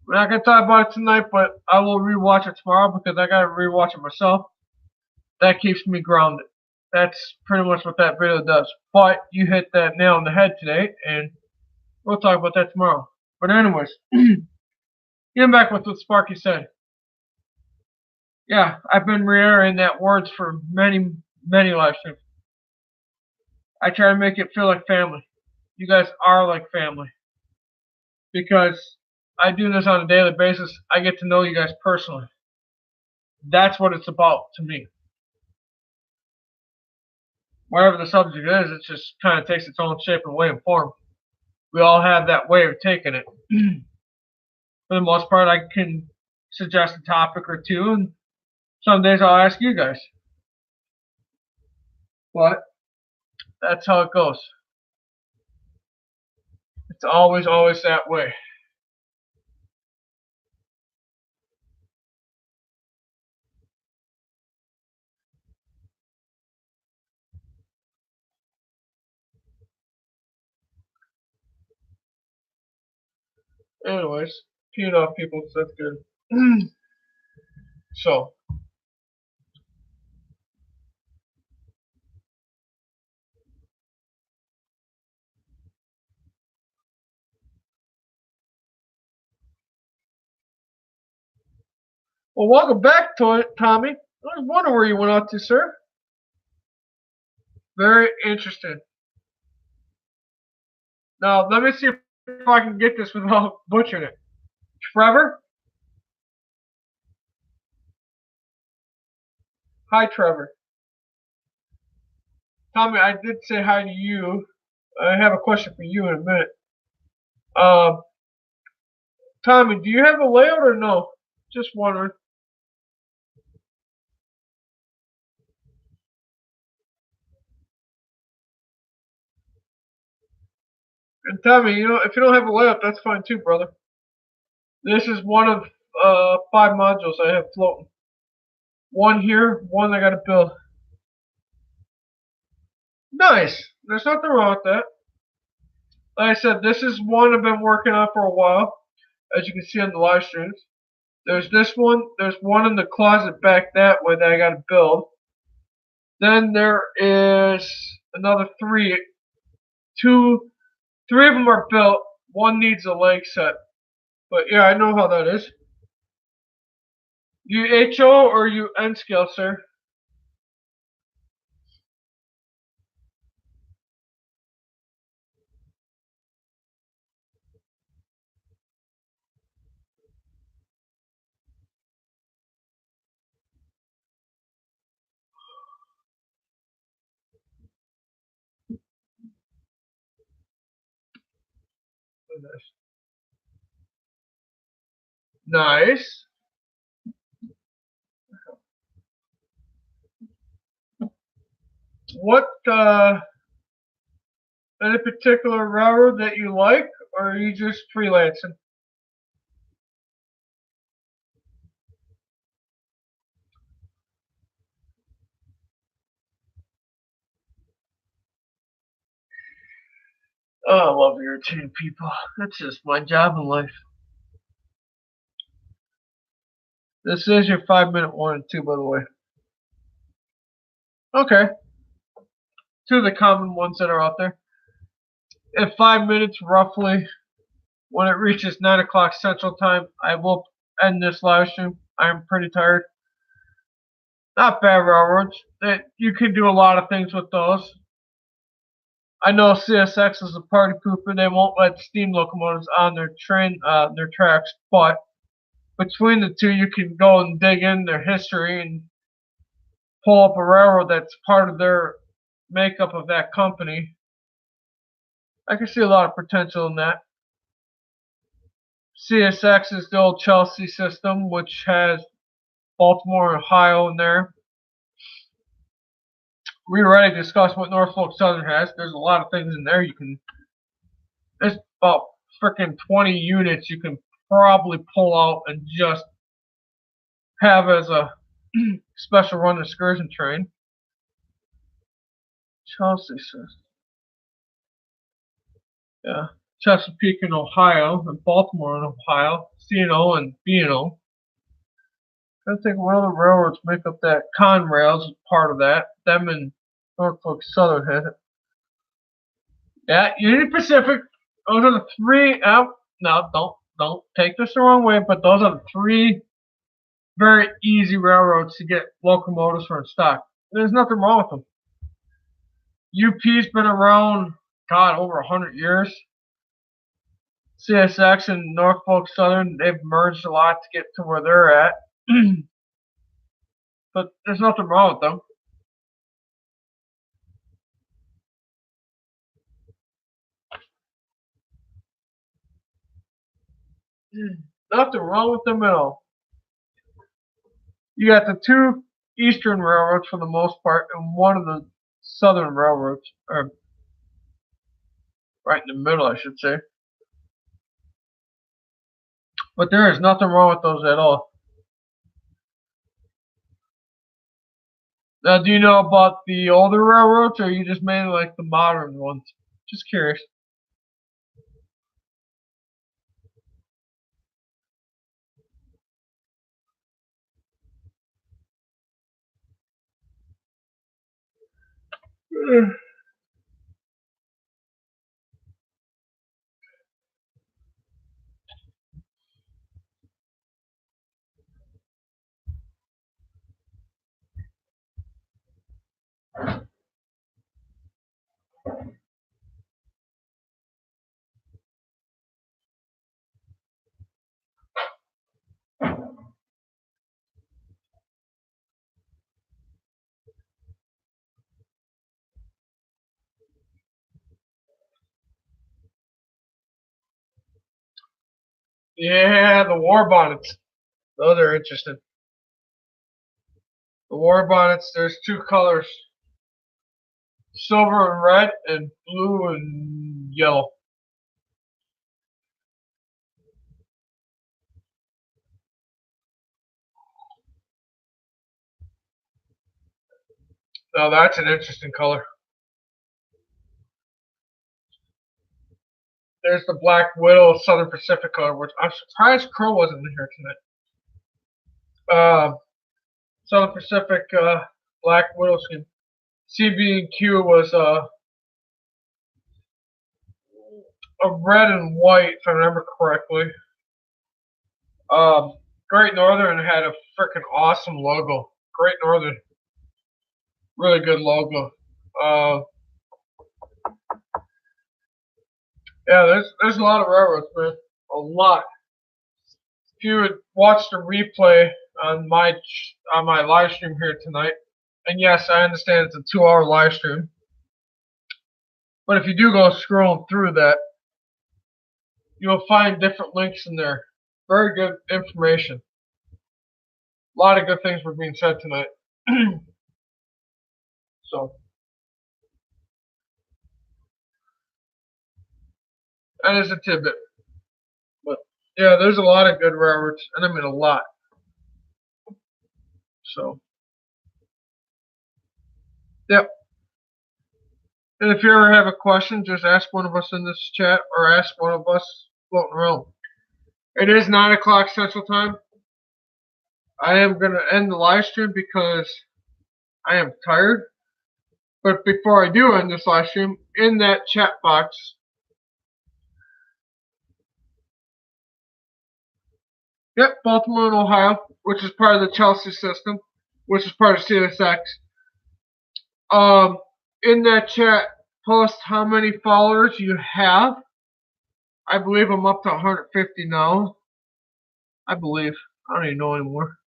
We're not gonna talk about it tonight, but I will rewatch it tomorrow because I gotta rewatch it myself. That keeps me grounded. That's pretty much what that video does. But you hit that nail on the head today, and we'll talk about that tomorrow. But anyways, getting back with what Sparky said. Yeah, I've been reiterating that words for many, many live streams. I try to make it feel like family. You guys are like family. Because I do this on a daily basis, I get to know you guys personally. That's what it's about to me. Whatever the subject is, it just kind of takes its own shape and way and form. We all have that way of taking it. For the most part, I can suggest a topic or two, and some days I'll ask you guys. But that's how it goes. It's always, always that way. Anyways, peeing off people, so that's good. So, well, welcome back, Tommy. I was wondering where you went out to, sir. Very interesting. Now, let me see if I can get this without butchering it. Trevor? Hi, Trevor. Tommy, I did say hi to you. I have a question for you in a minute. Um, Tommy, do you have a layout or no? Just wondering. And Tommy, if you don't have a layout, that's fine too, brother. This is one of 5 modules I have floating. One here, one I gotta build. Nice. There's nothing wrong with that. Like I said, this is one I've been working on for a while, as you can see on the live streams. There's this one. There's one in the closet back that way that I gotta build. Then there is another 3. Three of them are built. One needs a leg set. But yeah, I know how that is. You HO or you N scale, sir? Nice. What any particular railroad that you like, or are you just freelancing? Oh, I love irritating people. That's just my job in life. This is your 5-minute warning too, by the way. Okay. 2 of the common ones that are out there. In 5 minutes, roughly, when it reaches 9 o'clock Central Time, I will end this live stream. I'm pretty tired. Not bad railroads. You can do a lot of things with those. I know CSX is a party pooper. They won't let steam locomotives on their their tracks, but between the two, you can go and dig in their history and pull up a railroad that's part of their makeup of that company. I can see a lot of potential in that. CSX is the old Chelsea system, which has Baltimore and Ohio in there. We already discussed what Norfolk Southern has. There's a lot of things in there you can. There's about freaking 20 units you can probably pull out and just have as a special run excursion train. Chelsea system. Yeah. Chesapeake in Ohio, and Baltimore in Ohio, C&O and B&O. I think what other railroads make up that. Conrail's is part of that. Them and Norfolk Southern has it. Yeah, Union Pacific. Those are the three. No, don't take this the wrong way, but those are the three very easy railroads to get locomotives for in stock. There's nothing wrong with them. UP's been around, God, over 100 years. CSX and Norfolk Southern, they've merged a lot to get to where they're at. But there's nothing wrong with them. Nothing wrong with them at all. You got the two eastern railroads for the most part, and one of the southern railroads, or right in the middle, I should say. But there is nothing wrong with those at all. Now, do you know about the older railroads, or are you just mainly like the modern ones? Just curious. Yeah, the war bonnets. Those are interesting. The war bonnets, there's two colors. Silver and red, and blue and yellow. Now that's an interesting color. There's the Black Widow Southern Pacific color, which I'm surprised Crow wasn't in here tonight. Southern Pacific Black Widow skin. CB&Q was a red and white, if I remember correctly. Great Northern had a freaking awesome logo. Great Northern, really good logo. Yeah, there's a lot of railroads, man. A lot. If you would watch the replay on my live stream here tonight, and yes, I understand it's a 2-hour live stream, but if you do go scrolling through that, you'll find different links in there. Very good information. A lot of good things were being said tonight. So that is a tidbit. But yeah, there's a lot of good railroads, and I mean a lot. So yep. And if you ever have a question, just ask one of us in this chat or ask one of us floating around. It is 9 o'clock Central Time. I am going to end the live stream because I am tired. But before I do end this live stream, in that chat box, yep, Baltimore and Ohio, which is part of the Chelsea system, which is part of CSX. In that chat, post how many followers you have. I believe I'm up to 150 now. I believe. I don't even know anymore.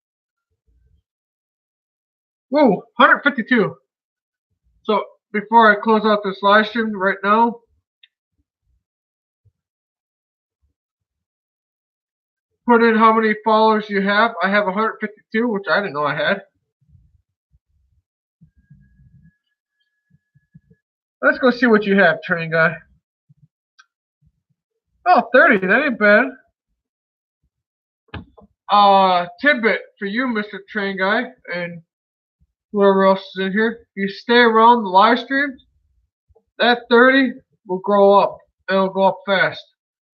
Whoa, 152. So before I close out this live stream right now, put in how many followers you have. I have 152, which I didn't know I had. Let's go see what you have, train guy. Oh, 30. That ain't bad. Tidbit for you, Mr. Train Guy, and whoever else is in here. If you stay around the live stream, that 30 will grow up. it'll go up fast.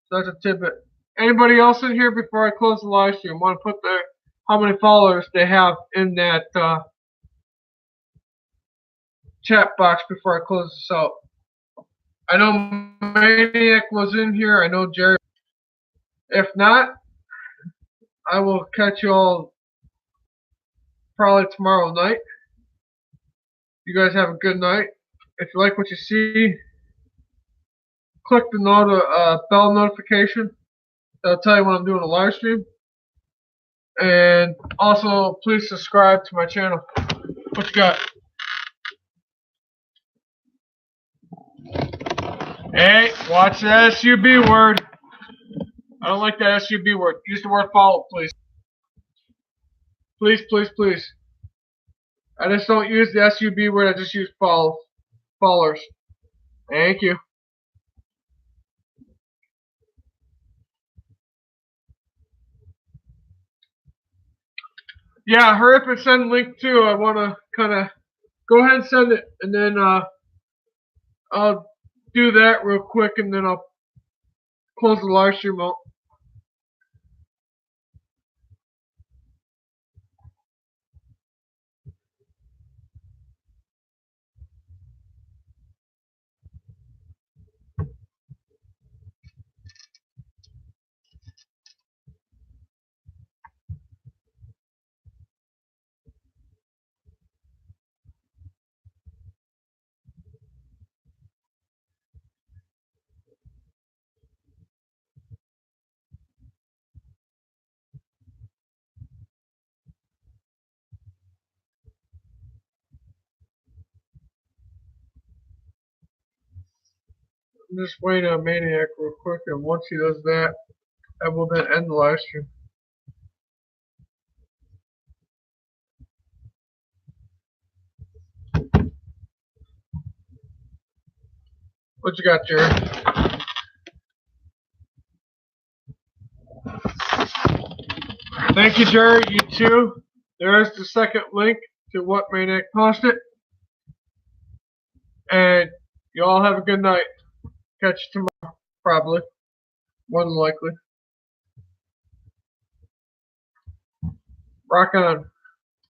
So that's a tidbit. Anybody else in here before I close the live stream want to put their how many followers they have in that chat box before I close this out? I know Maniac was in here. I know Jerry. If not, I will catch you all probably tomorrow night. You guys have a good night. If you like what you see, click the bell notification. That'll tell you when I'm doing a live stream. And also, please subscribe to my channel. What you got? Hey, watch the SUB word. I don't like that SUB word. Use the word follow, please. Please, please, please. I just don't use the SUB word. I just use follow. Followers. Thank you. Yeah, hurry up and send link too. I want to kind of go ahead and send it, and then I'll do that real quick, and then I'll close the live stream out. I'm just waiting on Maniac real quick, and once he does that, I will then end the live stream. What you got, Jerry? Thank you, Jerry. You too. There's the second link to what Maniac posted. And you all have a good night. Catch you tomorrow, probably. More than likely. Rock on.